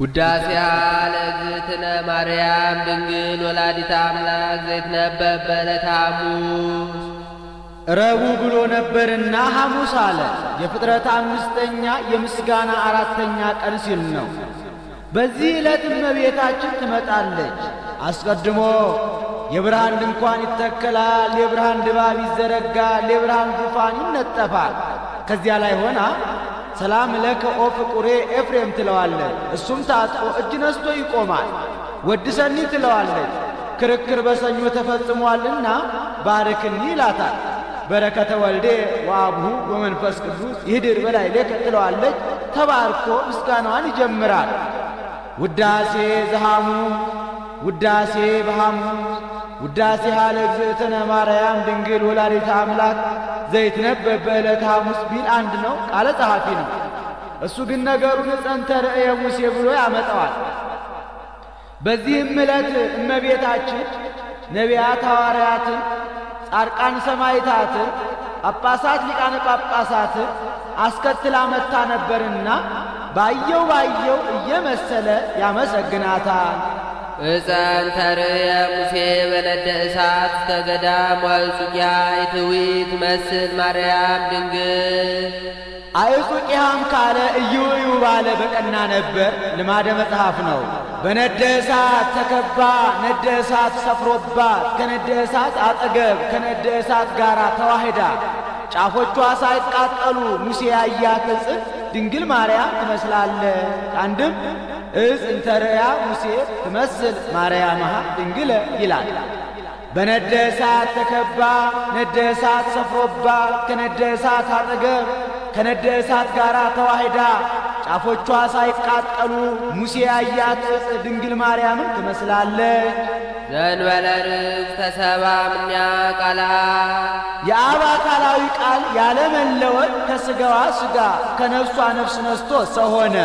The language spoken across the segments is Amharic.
ውዳሴያ ለእግዝእትነ ማርያም ድንግል ወላዲተ አምላክ ዘይትነበብ በዕለተ ሐሙስ። ረቡዕ ብሎ ነበርና ሐሙስ አለ። የፍጥረት አምስተኛ የምስጋና አራተኛ ቀን ሲል ነው። በዚህ ዕለት እመቤታችን ትመጣለች። አስቀድሞ የብርሃን ድንኳን ይተከላል፣ የብርሃን ድባብ ይዘረጋል፣ የብርሃን ዙፋን ይነጠፋል። ከዚያ ላይ ሆና ሰላም ለከ ኦ ፍቁሬ ኤፍሬም ትለዋለች። እሱም ታጥቆ እጅ ነስቶ ይቆማል። ወድሰኒ ትለዋለች። ክርክር በሰኞ ተፈጽሟልና ባርክኒ ይላታል። በረከተ ወልዴ ወአቡሁ ወመንፈስ ቅዱስ ይህድር በላዕሌከ ትለዋለች። ተባርኮ ምስጋናዋን ይጀምራል። ውዳሴ ዘሐሙስ ውዳሴ በሐሙስ ውዳሴ ለእግዝእትነ ማርያም ድንግል ወላዲተ አምላክ ዘይትነበብ በዕለተ ሐሙስ ቢል አንድ ነው፣ ቃለ ጸሐፊ ነው። እሱ ግን ነገሩን ጸንተ ርእየ ሙሴ ብሎ ያመጣዋል። በዚህም ዕለት እመቤታችን ነቢያት ሐዋርያትን፣ ጻድቃን ሰማዕታትን፣ ጳጳሳት ሊቃነ ጳጳሳትን አስከትላ መጥታ ነበርና ባየው እየመሰለ ያመሰግናታል። እፀንተ ርእየ ሙሴ በነደ እሳት ተገዳም ወአዕጹቂሃ ኢትዊት መስል ማርያም ድንግል። አዕጹቂሃም ካለ እዩ ባለ በቀና ነበር፣ ልማደ መጽሐፍ ነው። በነደ እሳት ተከባ ነደ እሳት ሰፍሮባት ከነደ እሳት አጠገብ ከነደ እሳት ጋር ተዋህዳ ጫፎቿ ሳይቃጠሉ ሙሴ ያያት ዕፅ ድንግል ማርያም ትመስላለች። አንድም ዕፅ እንተ ርእያ ሙሴ ትመስል ማርያምሃ ድንግለ ይላል። በነደ እሳት ተከባ ነደ እሳት ሰፍሮባት ከነደ እሳት አጠገብ ከነደ እሳት ጋር ተዋህዳ ጫፎቿ ሳይቃጠሉ ሙሴ ያያት ዕፅ ድንግል ማርያምን ትመስላለች። ዘእንበለ ርግብ ተሰባ እምኔሃ ቃላ የአብ አካላዊ ቃል ያለመለወጥ ከሥጋዋ ሥጋ ከነፍሷ ነፍስ ነስቶ ሰው ሆነ።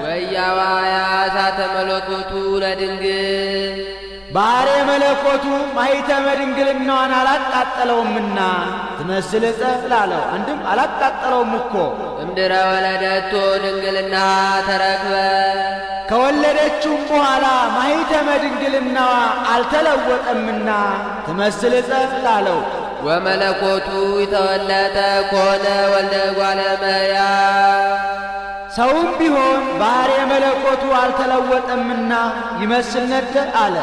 ወያዋያ እሳተ መለኮቱ ለድንግል ባሕረ መለኮቱ ማኅተመ ድንግልናዋን አላቃጠለውምና ትመስል ዕፀ ላለው አንድም አላቃጠለውም እኮ። እምድረ ወለደቶ ድንግልና ተረክበ ከወለደችውም በኋላ ማኅተመ ድንግልናዋ አልተለወጠምና ትመስል ዕፀ ላለው ወመለኮቱ ይተወለጠ ኮነ ወልደ እጓለ እመሕያው ሰውም ቢሆን ባሕረ መለኮቱ አልተለወጠምና ይመስል ነደ አለ።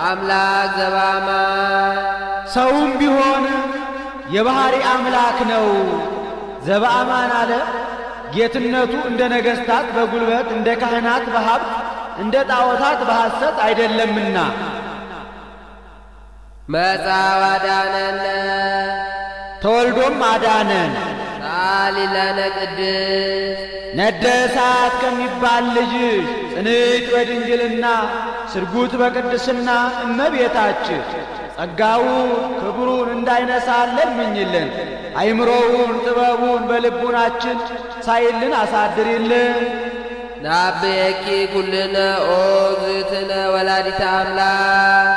አምላክ ዘበአማን ሰውም ቢሆን የባሕሪ አምላክ ነው። ዘበአማን አለ። ጌትነቱ እንደ ነገሥታት በጉልበት እንደ ካህናት በሀብት እንደ ጣዖታት በሐሰት አይደለምና። መጻ ወአዳነነ ተወልዶም አዳነን። ሳሊ ለነ ቅድስት ነደ እሳት ከሚባል ልጅሽ ጽንዕት በድንግልና ስርጉት በቅድስና እመቤታችን ጸጋውን ክብሩን እንዳይነሳን ለምኝልን። አይምሮውን ጥበቡን በልቡናችን ሳይልን አሳድሪልን። ናብየኪ ኩልነ ኦ እግዝእትነ ወላዲተ አምላክ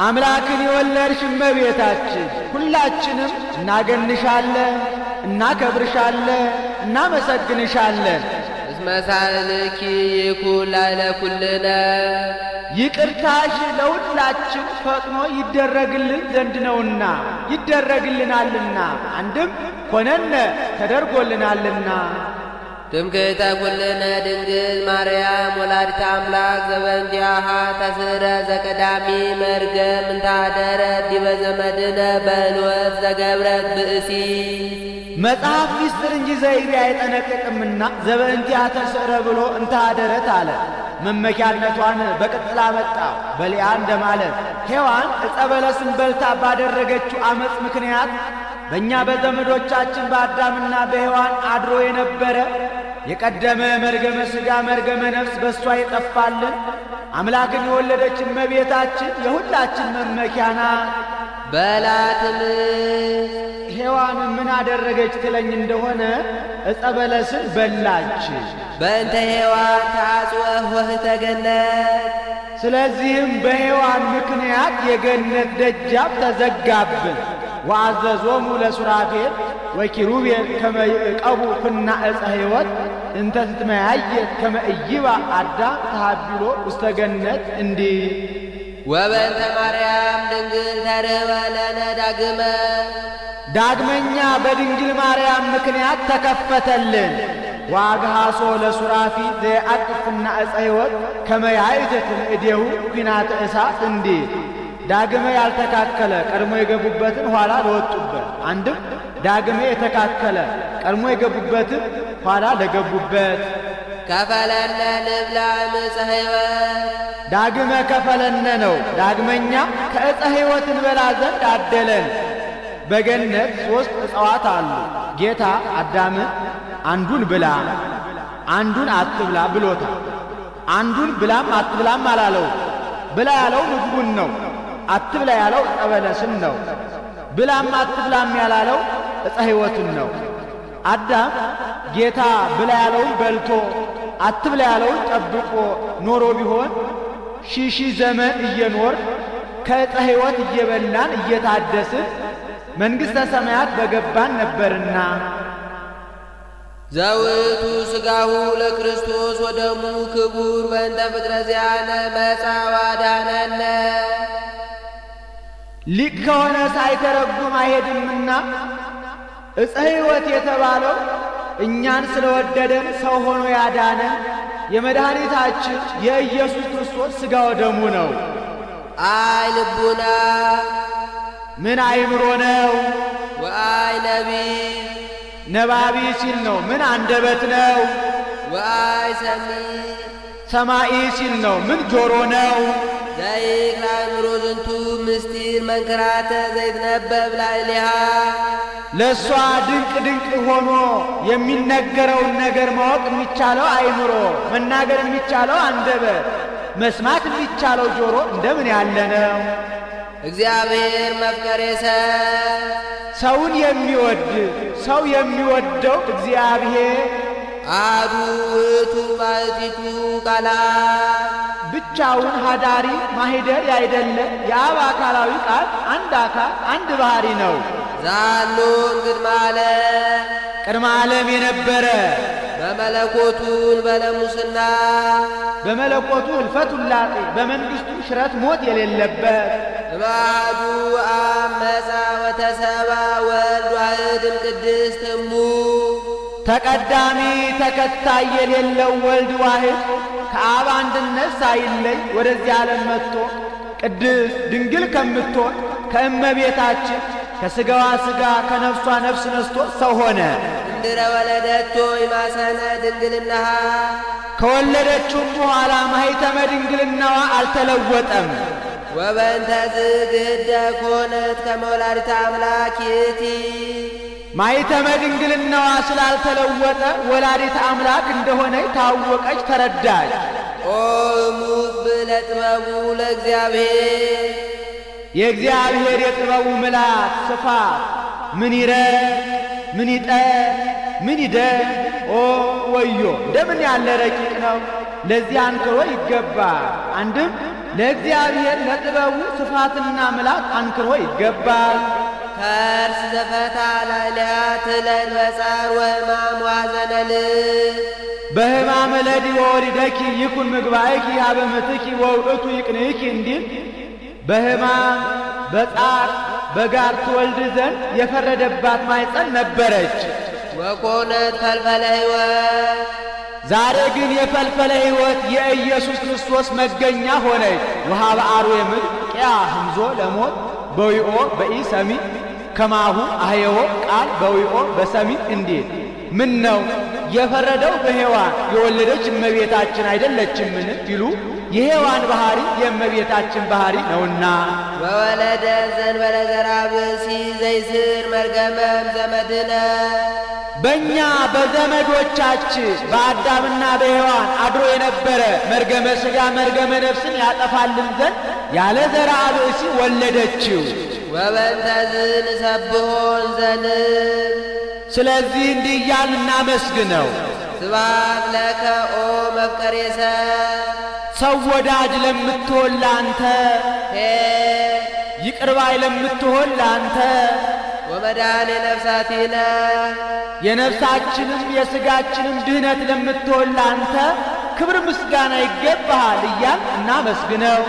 አምላክን የወለድሽ እመቤታችን ሁላችንም እናገንሻለን፣ እናከብርሻለን፣ እናመሰግንሻለን። እስመ ሳህልኪ ይኩን ላዕለ ኩልነ ይቅርታሽ ለሁላችን ፈጥኖ ይደረግልን ዘንድ ነውና ይደረግልናልና። አንድም ኮነነ ተደርጎልናልና። ትምክህተ ኩልነ ድንግል ማርያም ወላዲተ አምላክ ዘበእንቲአሃ ተስረ ዘቀዳሚ መርገም እንታደረ ዲበ ዘመድነ በሕልወት ዘገብረት ብእሲ መጽሐፍ ሚስጥር እንጂ ዘይቤ አይጠነቅቅምና ዘበእንቲአሃ ተስረ ብሎ እንታደረት አለ። መመኪያነቷን በቅጥላ መጣው በሊያ እንደማለት ሔዋን ዕፀ በለስን በልታ ባደረገችው ዓመፅ ምክንያት በእኛ በዘመዶቻችን በአዳምና በሔዋን አድሮ የነበረ የቀደመ መርገመ ሥጋ መርገመ ነፍስ በእሷ የጠፋልን አምላክን የወለደች እመቤታችን የሁላችን መመኪያ ናት። በላትም ሔዋን ምን አደረገች ትለኝ እንደሆነ ዕፀ በለስን በላች። በእንተ ሔዋን ተአጽወ ኆኅተ ገነት ስለዚህም በሔዋን ምክንያት የገነት ደጃፍ ተዘጋብን። ወአዘዞሙ ለሱራፌል ወኪሩቤል ከመ ይዕቀቡ ፍና ዕፀ ሕይወት እንተ ትትመያየት ከመ ኢይባ አዳም ተሃቢሎ ውስተ ገነት እንዲህ ወበእንተ ማርያም ድንግል ተርኅበ ለነ ዳግመኛ በድንግል ማርያም ምክንያት ተከፈተልን። ዋግሃሶ ለሱራፊ ዘየአቅፍና ዕፀ ሕይወት ከመ ያእትት እዴሁ ኲናተ እሳት እንዲል ዳግመ ያልተካከለ ቀድሞ የገቡበትን ኋላ ለወጡበት፣ አንድም ዳግመ የተካከለ ቀድሞ የገቡበትን ኋላ ለገቡበት። ከፈለነ ንብላ እምዕፀ ሕይወት ዳግመ ከፈለነ ነው። ዳግመኛ ከዕፀ ሕይወት እንበላ ዘንድ አደለን። በገነት 3 ዕፅዋት አሉ። ጌታ አዳምን አንዱን ብላ አንዱን አትብላ ብሎታል። አንዱን ብላም አትብላም አላለው። ብላ ያለው ምግቡን ነው። አትብላ ያለው ዕፀ በለስን ነው። ብላም አትብላም ያላለው ዕፀ ሕይወትን ነው። አዳም ጌታ ብላ ያለውን በልቶ አትብላ ያለውን ጠብቆ ኖሮ ቢሆን ሺህ ዘመን እየኖር ከዕፀ ሕይወት እየበላን እየታደስን መንግሥተ ሰማያት በገባን ነበርና። ዘውቱ ሥጋሁ ለክርስቶስ ወደሙ ክቡር በእንተ ፍቅረ ዚአነ መጻ ወአዳነነ። ሊቅ ከሆነ ሳይተረጉም አይሄድምና ዕፀ ሕይወት የተባለው እኛን ስለወደደን ሰው ሆኖ ያዳነን የመድኃኒታችን የኢየሱስ ክርስቶስ ሥጋ ወደሙ ነው። አይ ልቡና ምን አይምሮ ነው? ወአይ ነቢብ ነባቢ ሲል ነው። ምን አንደበት ነው? ወአይ ሰሚ ሰማኢ ሲል ነው። ምን ጆሮ ነው? ዘይክል አእምሮ ዝንቱ ምስጢር መንክራተ ዘይትነበብ ላዕሌሃ። ለእሷ ድንቅ ድንቅ ሆኖ የሚነገረውን ነገር ማወቅ የሚቻለው አይምሮ፣ መናገር የሚቻለው አንደበት፣ መስማት የሚቻለው ጆሮ እንደምን ያለ ነው! እግዚአብሔር መፍቀሬ ሰውን የሚወድ ሰው የሚወደው እግዚአብሔር አሐዱ ውእቱ ባሕቲቱ ቃላ ብቻውን ሀዳሪ ማሂደር ያይደለ የአብ አካላዊ ቃል አንድ አካል አንድ ባህሪ ነው። ዛሉን ቅድመ ዓለም የነበረ በመለኮቱን በለሙስና በመለኮቱ እልፈት ውላጤ በመንግሥቱ ሽረት ሞት የሌለበት እምአሐዱ አብ መጻ ወተሰባ ወልድ ዋሕድም ቅድስት እሙ ተቀዳሚ ተከታይ የሌለው ወልድ ዋሕድ ከአብ አንድነት ሳይለይ ወደዚህ ዓለም መጥቶ ቅድስት ድንግል ከምትሆን ከእመቤታችን ከሥጋዋ ሥጋ ከነፍሷ ነፍስ ነስቶ ሰው ሆነ። እንድረ ወለደቶ ይማሰነ ድንግልናሃ ከወለደችውም በኋላ ማኅተመ ድንግልናዋ አልተለወጠም። ወበእንተ ዝግህደ ኮነት ከመ ወላዲተ አምላክ ይእቲ ማኅተመ ድንግልናዋ ስላልተለወጠ ወላዲተ አምላክ እንደሆነች ታወቀች፣ ተረዳች። ኦ እሙቅ ብእለ ጥበቡ ለእግዚአብሔር የእግዚአብሔር የጥበቡ ምላት ስፋት ምን ይረግ ምን ይጠር ምን ይደር ኦ ወዮ እንደምን ያለ ረቂቅ ነው! ለዚህ አንክሮ ይገባል። አንድም ለእግዚአብሔር ለጥበቡ ስፋትና ምላት አንክሮ ይገባል። ከርስ ዘፈታ ላዕሌሃ ትለድ በጻር ወሕማም ወሐዘነ ልብ በሕማመ ለዲ ወወሊደኪ ይኩን ምግባእኪ ሀበ ምትኪ ወውእቱ ይቅንእኪ እንዲል በሕማም በጻር በጋር ትወልድ ዘንድ የፈረደባት ማኅፀን ነበረች። ወኮነት ፈልፈለ ሕይወት ዛሬ ግን የፈልፈለ ሕይወት የኢየሱስ ክርስቶስ መገኛ ሆነች። ወሀበ አርዌ ምድር ቅያ ህምዞ ለሞት በዊኦ በኢ ሰሚ ከማሁ አህየዎ ቃል በዊኦ በሰሚ እንዲል ምን ነው የፈረደው በሔዋን የወለደች እመቤታችን አይደለችምን ቢሉ የሔዋን ባህሪ የእመቤታችን ባህሪ ነውና። ወወለደ ዘእንበለ ዘርአ ብእሲ ዘይስር መርገመም ዘመድነ በእኛ በዘመዶቻችን በአዳምና በሔዋን አድሮ የነበረ መርገመ ሥጋ መርገመ ነፍስን ያጠፋልን ዘንድ ያለ ዘርአ ብእሲ ወለደችው። ወበእንተ ዝንሰብሖን ዘንብ ስለዚህ እንዲህ እያልን እናመስግነው። ስብሐት ለከ ኦ መፍቀሬ ሰው ወዳጅ ለምትሆን ላንተ ይቅር ባይ ለምትሆን ላንተ ወመድኃኔ ነፍሳቲነ የነፍሳችንም የሥጋችንም ድህነት ለምትሆን ላንተ ክብር ምስጋና ይገባሃል እያል እናመስግነው።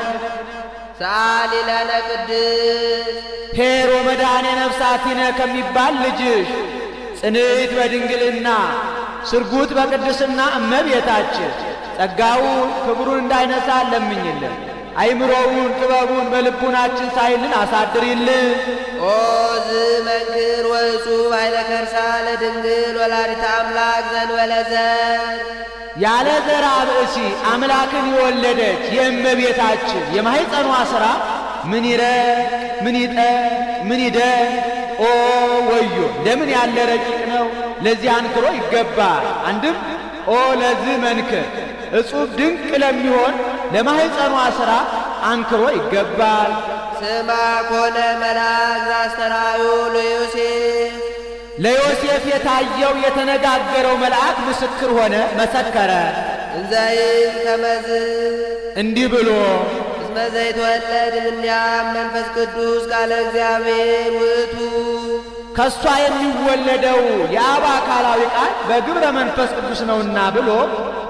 ሰአሊ ለነ ቅድስት ኄር ወመድኃኔ ነፍሳቲነ ከሚባል ልጅሽ ጽንዕት በድንግልና ስርጉት በቅድስና እመቤታችን ጸጋውን ክብሩን እንዳይነሳ ለምኝልን። አይምሮውን ጥበቡን በልቡናችን ሳይልን አሳድሪልን። ኦ ዝመንክር ወእጹብ ኃይለ ከርሳ ለድንግል ወላዲተ አምላክ ዘእንበለ ዘር ያለ ዘራ ብእሲ አምላክን የወለደች የእመቤታችን የማኅፀኗ ሥራ ምን ይረቅ ምን ይጠቅ ምን ይደቅ! ኦ ወዮ እንደምን ያለ ረቂቅ ነው! ለዚህ አንክሮ ይገባል። አንድም ኦ ለዚህ መንክር እጹብ ድንቅ ለሚሆን ለማኅፀኗ ሥራ አንክሮ ይገባል። ስማ ኮነ መልአክ ዘአስተርአዮ ለዮሴፍ ለዮሴፍ የታየው የተነጋገረው መልአክ ምስክር ሆነ መሰከረ። እንዘይብ ከመዝ እንዲህ ብሎ እስመ ዘይትወለድ እምኔሃ መንፈስ ቅዱስ ቃለ እግዚአብሔር ውእቱ ከሷ የሚወለደው የአብ አካላዊ ቃል በግብረ መንፈስ ቅዱስ ነውና ብሎ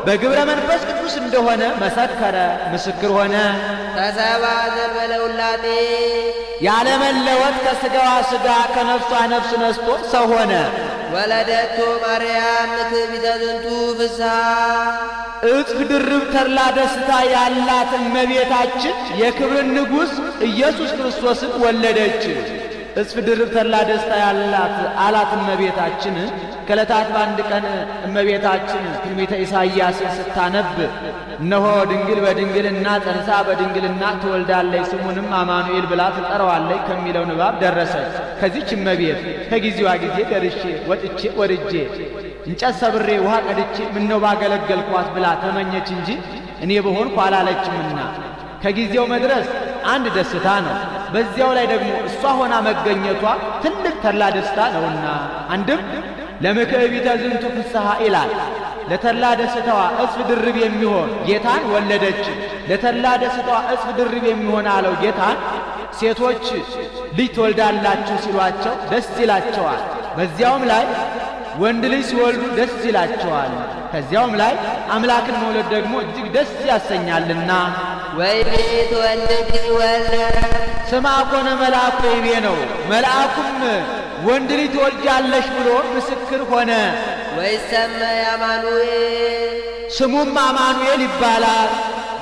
በግብረ መንፈስ ቅዱስ እንደሆነ መሰከረ ምስክር ሆነ። ተሰብአ ዘእንበለ ውላጤ ያለመለወጥ ከሥጋዋ ሥጋ ከነፍሷ ነፍስ ነስቶ ሰው ሆነ። ወለደቶ ማርያም ትዕቢተ ዝንቱ ፍስሐ እጥፍ ድርብ ተድላ ደስታ ያላት እመቤታችን የክብርን ንጉሥ ኢየሱስ ክርስቶስን ወለደች። እጥፍ ድርብ ተድላ ደስታ ያላት አላት እመቤታችን። ከዕለታት በአንድ ቀን እመቤታችን ትንቢተ ኢሳይያስን ስታነብ እነሆ ድንግል በድንግልና ጸንሳ በድንግልና ትወልዳለች ስሙንም አማኑኤል ብላ ትጠራዋለች ከሚለው ንባብ ደረሰች። ከዚች እመቤት ከጊዜዋ ጊዜ ደርሼ ወጥቼ ወርጄ እንጨት ሰብሬ ውሃ ቀድቼ ምነው ባገለገልኳት ብላ ተመኘች እንጂ እኔ በሆንኩ አላለችምና ከጊዜው መድረስ አንድ ደስታ ነው። በዚያው ላይ ደግሞ እሷ ሆና መገኘቷ ትልቅ ተድላ ደስታ ነውና አንድም ለምክዕቢተ ዝንቱ ፍስሐ ይላል። ለተድላ ደስታዋ እጽፍ ድርብ የሚሆን ጌታን ወለደች። ለተድላ ደስታዋ እጽፍ ድርብ የሚሆን አለው ጌታን ሴቶች ልጅ ትወልዳላችሁ ሲሏቸው ደስ ይላቸዋል። በዚያውም ላይ ወንድ ልጅ ሲወልዱ ደስ ይላቸዋል። ከዚያውም ላይ አምላክን መውለድ ደግሞ እጅግ ደስ ያሰኛልና ወይቤ ትወልድ ወልደ ስማ ኮነ መልአኩ ወይቤ ነው። መልአኩም ወንድ ልጅ ትወልጃለሽ ብሎ ምስክር ሆነ። ወይሰመይ አማኑኤል ስሙም አማኑኤል ይባላል።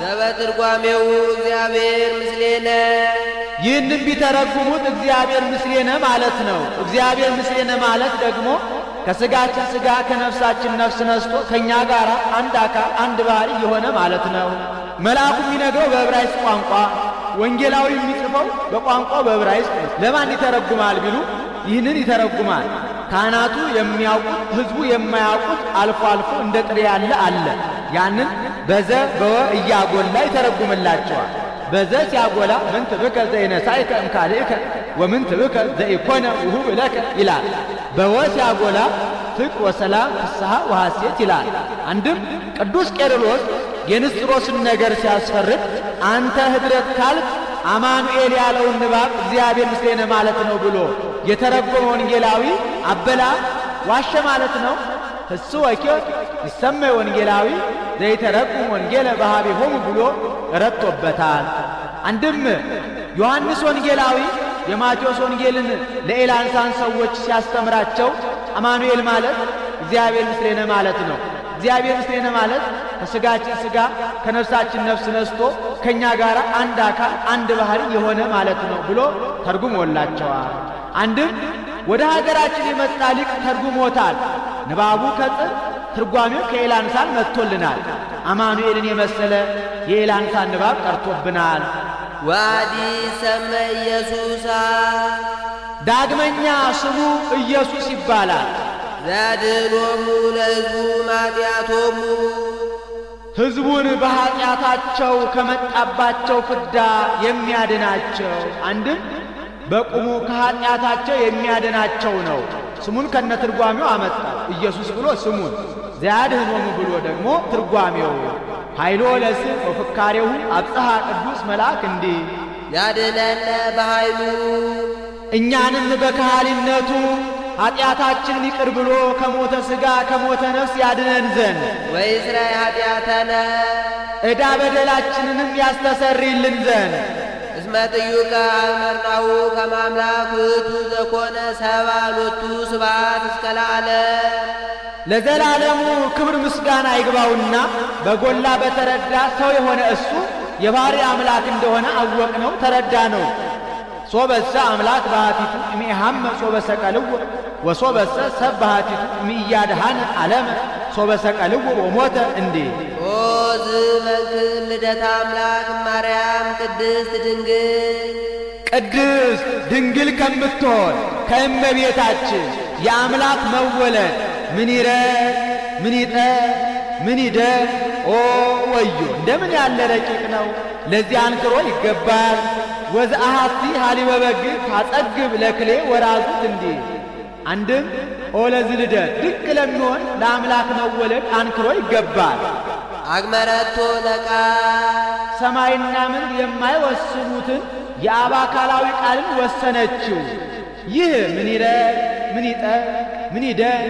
ዘበትርጓሜው እግዚአብሔር ምስሌነ ይህንም ቢተረጉሙት እግዚአብሔር ምስሌነ ማለት ነው። እግዚአብሔር ምስሌነ ማለት ደግሞ ከሥጋችን ሥጋ ከነፍሳችን ነፍስ ነስቶ ከእኛ ጋር አንድ አካል አንድ ባሕሪ የሆነ ማለት ነው። መልአኩ የሚነግረው በዕብራይስጥ ቋንቋ፣ ወንጌላዊ የሚጽፈው በቋንቋው በዕብራይስጥ። ለማን ይተረጉማል ቢሉ ይህንን ይተረጉማል። ካህናቱ የሚያውቁት ሕዝቡ የማያውቁት አልፎ አልፎ እንደ ጥሬ ያለ አለ። ያንን በዘ በወ እያጎላ ይተረጉምላቸዋል። በዘ ሲያጎላ ምንት ብከ ዘኢነሣእከ እምካልእከ ወምንት ብከ ዘኢኮነ ውሁብ ለከ ይላል። በወ ሲያጎላ ፍቅር ወሰላም ፍስሐ ወሐሴት ይላል። አንድም ቅዱስ ቄርሎስ የንስጥሮስን ነገር ሲያስፈርድ አንተ ኅድረት ካልክ አማኑኤል ያለውን ንባብ እግዚአብሔር ምስሌነ ማለት ነው ብሎ የተረጎመ ወንጌላዊ አበላ ዋሸ ማለት ነው። እሱ ወኪል ይሰመይ ወንጌላዊ ዘይተረጉም ወንጌለ በኀቤሆሙ ብሎ ረቶበታል። አንድም ዮሐንስ ወንጌላዊ የማቴዎስ ወንጌልን ለኤላንሳን ሰዎች ሲያስተምራቸው አማኑኤል ማለት እግዚአብሔር ምስሌነ ማለት ነው። እግዚአብሔር ምስሌነ ማለት ከሥጋችን ሥጋ ከነፍሳችን ነፍስ ነስቶ ከእኛ ጋር አንድ አካል አንድ ባሕሪ የሆነ ማለት ነው ብሎ ተርጉሞላቸዋል። አንድም ወደ ሀገራችን የመጣ ሊቅ ተርጉሞታል። ንባቡ ከጥር ትርጓሜው ከኤላንሳን መጥቶልናል። አማኑኤልን የመሰለ የኤላንሳን ንባብ ቀርቶብናል። ዋዲ ሰመይ ኢየሱሳ ዳግመኛ ስሙ ኢየሱስ ይባላል። ዘያድኅኖሙ ለሕዝቡ ማጢአቶሙ ሕዝቡን በኀጢአታቸው ከመጣባቸው ፍዳ የሚያድናቸው። አንድም በቁሙ ከኀጢአታቸው የሚያድናቸው ነው። ስሙን ከነ ትርጓሜው አመጣው። ኢየሱስ ብሎ ስሙን፣ ዘያድኅኖሙ ብሎ ደግሞ ትርጓሜው። ኃይሎ ለስም ወፍካሬሁ አብጽሐ ቅዱስ መልአክ እንዲህ ያድኅነነ በኃይሉ እኛንም በካህሊነቱ ኃጢአታችንን ይቅር ብሎ ከሞተ ሥጋ ከሞተ ነፍስ ያድነን ዘንድ ወይስራይ ኃጢአተነ ዕዳ በደላችንንም ያስተሰርይልን ዘንድ እስመ ጥዩቀ አመርናሁ ከመ አምላክ ውእቱ ዘኮነ ሰብአ ሎቱ ስብሐት እስከ ለዓለም ለዘላለሙ ክብር ምስጋና ይግባውና በጎላ በተረዳ ሰው የሆነ እሱ የባሕርይ አምላክ እንደሆነ አወቅነው፣ ተረዳነው። ሶበሰ አምላክ ባህቲቱ እምኢሃመ ሶበ ሰቀልዎ ወሶበሰ ሰብ ባህቲቱ እምኢያድኃነ ዓለመ ሶበ ሰቀልዎ ወሞተ እንዲል ኦ ዝመንክር ልደታ አምላክ ማርያም ቅድስት ድንግል ከምትሆን ከእመቤታችን የአምላክ መወለድ ምን ይረድ ምን ይጠር ምን ይደር ኦ ወዮ እንደምን ያለ ረቂቅ ነው! ለዚህ አንክሮ ይገባል። ወዘአሐቲ ሀሊበ በግ ታጸግብ ለክሌ ወራዙት እንዲል አንድም ኦ ለዚህ ልደት ድንቅ ለሚሆን ለአምላክ መወለድ አንክሮ ይገባል። አግመረቶ ለቃ ሰማይና ምድር የማይወስኑትን የአብ አካላዊ ቃልን ወሰነችው። ይህ ምን ይረድ ምን ይጠር ምን ይደር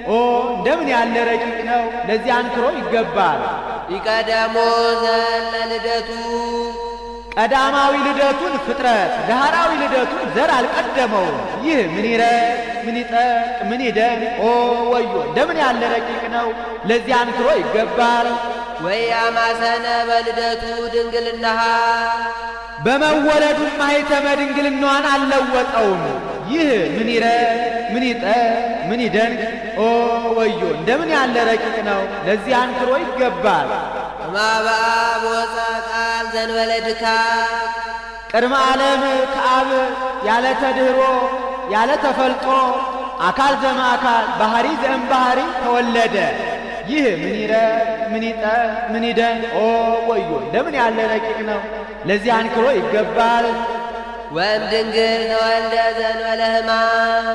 ኦ እንደምን ያለ ረቂቅ ነው! ለዚህ አንክሮ ይገባል። ይቀደሞ ዘለ ልደቱ ቀዳማዊ ልደቱን ፍጥረት ዳህራዊ ልደቱን ዘር አልቀደመው። ይህ ምን ይረድ ምን ይጠቅ ምን ይደር ኦ ወዮ እንደምን ያለ ረቂቅ ነው! ለዚህ አንክሮ ይገባል። ወያማሰነ በልደቱ ድንግልናሃ በመወለዱም ማኅተመ ድንግልናዋን አልለወጠውም። ይህ ምን ይረድ ምን ይጠቅ ምን ይደንቅ ኦ ወዮ እንደምን ያለ ረቂቅ ነው! ለዚህ አንክሮ ይገባል። እምአብ ወፃ ቃል ዘእንበለ ድካም ቅድመ ዓለም ከአብ ያለ ተድኅሮ ያለ ተፈልጦ አካል ዘእምአካል ባሕሪ ዘእምባሕሪ ተወለደ። ይህ ምን ይረድ ምን ይጠቅ ምን ይደንቅ ኦ ወዮ እንደምን ያለ ረቂቅ ነው! ለዚህ አንክሮ ይገባል። ወእምድንግል ተወልደ ዘእንበለ ሕማም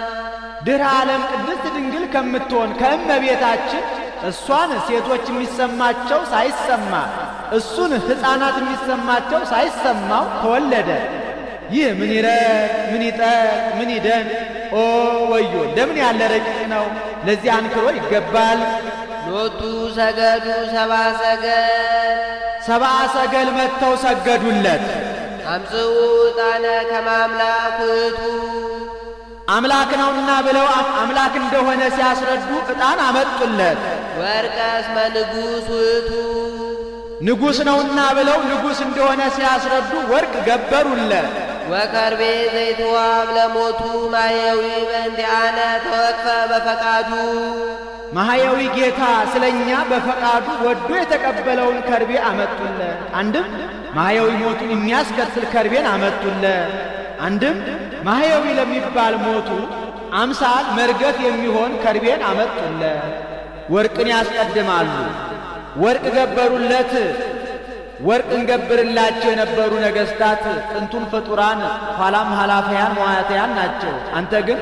ድኅረ ዓለም ቅድስት ድንግል ከምትሆን ከእመቤታችን እሷን ሴቶች የሚሰማቸው ሳይሰማ እሱን ሕፃናት የሚሰማቸው ሳይሰማው ተወለደ። ይህ ምን ይረድ ምን ይጠቅ ምን ይደንቅ ኦ ወዮ እንደምን ያለ ረቂቅ ነው! ለዚህ አንክሮ ይገባል። ሎቱ ሰገዱ ሰብአ ሰገል ሰብአ ሰገል መጥተው ሰገዱለት። አምጽኡ ዕጣነ ከመ አምላክ ውእቱ አምላክ ነውና ብለው አምላክ እንደሆነ ሲያስረዱ ዕጣን አመጡለት። ወርቀ እስመ ንጉሥ ውእቱ ንጉሥ ነውና ብለው ንጉሥ እንደሆነ ሲያስረዱ ወርቅ ገበሩለት። ወከርቤ ዘይትዋብ ለሞቱ ማየዊ በእንቲአነ ተወክፈ በፈቃዱ ማህያዊ ጌታ ስለኛ በፈቃዱ ወዶ የተቀበለውን ከርቤ አመጡለት። አንድም ማህያዊ ሞቱን የሚያስከትል ከርቤን አመጡለት። አንድም ማህያዊ ለሚባል ሞቱ አምሳል መርገፍ የሚሆን ከርቤን አመጡለት። ወርቅን ያስቀድማሉ። ወርቅ ገበሩለት። ወርቅ እንገብርላቸው የነበሩ ነገሥታት ጥንቱን ፍጡራን ኋላም ኃላፊያን መዋዕታያን ናቸው። አንተ ግን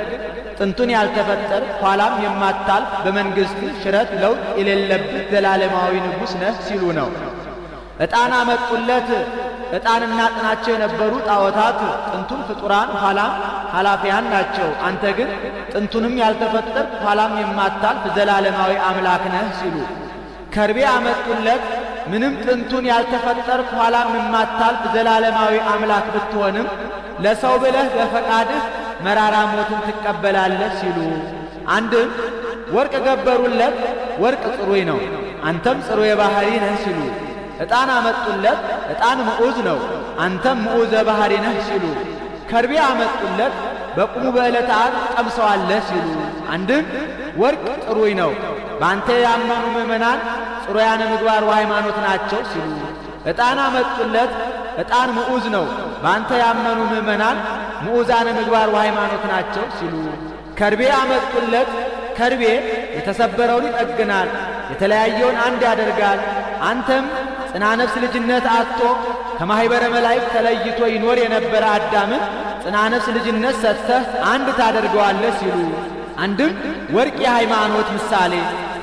ጥንቱን ያልተፈጠር ኋላም የማታልፍ በመንግሥት ሽረት ለውጥ የሌለብህ ዘላለማዊ ንጉሥ ነህ ሲሉ ነው። ዕጣን አመጡለት። ዕጣንና ጥናቸው የነበሩ ጣዖታት ጥንቱን ፍጡራን ኋላም ኃላፊያን ናቸው። አንተ ግን ጥንቱንም ያልተፈጠር ኋላም የማታልፍ ዘላለማዊ አምላክ ነህ ሲሉ ከርቤ አመጡለት። ምንም ጥንቱን ያልተፈጠር ኋላም የማታልፍ ዘላለማዊ አምላክ ብትሆንም ለሰው ብለህ በፈቃድህ መራራ ሞትን ትቀበላለህ ሲሉ አንድም ወርቅ ገበሩለት። ወርቅ ጽሩይ ነው፣ አንተም ጽሩየ ባሕሪ ነህ ሲሉ ዕጣን አመጡለት። ዕጣን ምዑዝ ነው፣ አንተም ምዑዘ ባሕሪ ነህ ሲሉ ከርቤ አመጡለት። በቁሙ በዕለተ ዓርብ ቀምሰዋለህ ሲሉ አንድም ወርቅ ጽሩይ ነው፣ በአንተ ያመኑ ምእመናን ጽሩያነ ምግባር ወሃይማኖት ናቸው ሲሉ ዕጣን አመጡለት። ዕጣን ምዑዝ ነው፣ በአንተ ያመኑ ምእመናን ምዑዛነ ምግባር ወሃይማኖት ናቸው ሲሉ ከርቤ አመጡለት። ከርቤ የተሰበረውን ይጠግናል፣ የተለያየውን አንድ ያደርጋል። አንተም ጽና ነፍስ ልጅነት አጥቶ ከማኅበረ መላእክት ተለይቶ ይኖር የነበረ አዳምን ጽና ነፍስ ልጅነት ሰጥተህ አንድ ታደርገዋለህ ሲሉ አንድም ወርቅ የሃይማኖት ምሳሌ፣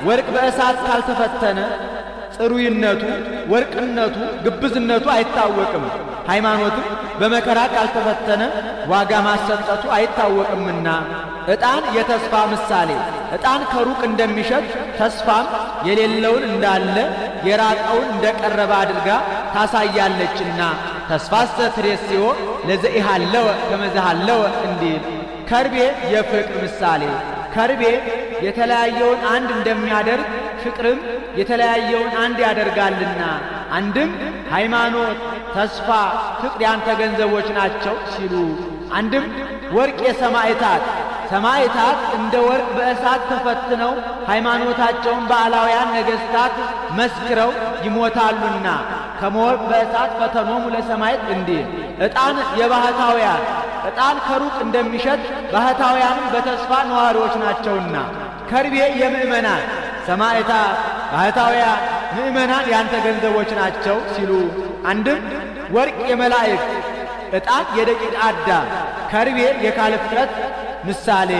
ወርቅ በእሳት ካልተፈተነ ጽሩይነቱ፣ ወርቅነቱ፣ ግብዝነቱ አይታወቅም። ሃይማኖትም በመከራ ካልተፈተነ ዋጋ ማሰጠቱ አይታወቅምና። ዕጣን የተስፋ ምሳሌ፣ ዕጣን ከሩቅ እንደሚሸት ተስፋም የሌለውን እንዳለ የራቀውን እንደቀረበ አድርጋ ታሳያለችና። ተስፋሰ ትሬስዮ ለዘኢሃለወ ከመዛሃለወ እንዲል። ከርቤ የፍቅር ምሳሌ፣ ከርቤ የተለያየውን አንድ እንደሚያደርግ ፍቅርም የተለያየውን አንድ ያደርጋልና። አንድም ሃይማኖት፣ ተስፋ፣ ፍቅር ያንተ ገንዘቦች ናቸው ሲሉ፣ አንድም ወርቅ የሰማዕታት ሰማዕታት እንደ ወርቅ በእሳት ተፈትነው ሃይማኖታቸውን በአላውያን ነገሥታት መስክረው ይሞታሉና። ከመወርቅ በእሳት ፈተኖሙ ለሰማዕት እንዲል። ዕጣን የባህታውያን ዕጣን ከሩቅ እንደሚሸት ባህታውያንም በተስፋ ነዋሪዎች ናቸውና። ከርቤ የምእመናን ሰማዕታት፣ ባህታውያን፣ ምእመናን ያንተ ገንዘቦች ናቸው ሲሉ፣ አንድም ወርቅ የመላእክት ዕጣን የደቂቀ አዳም ከርቤ የካለ ፍጥረት ምሳሌ።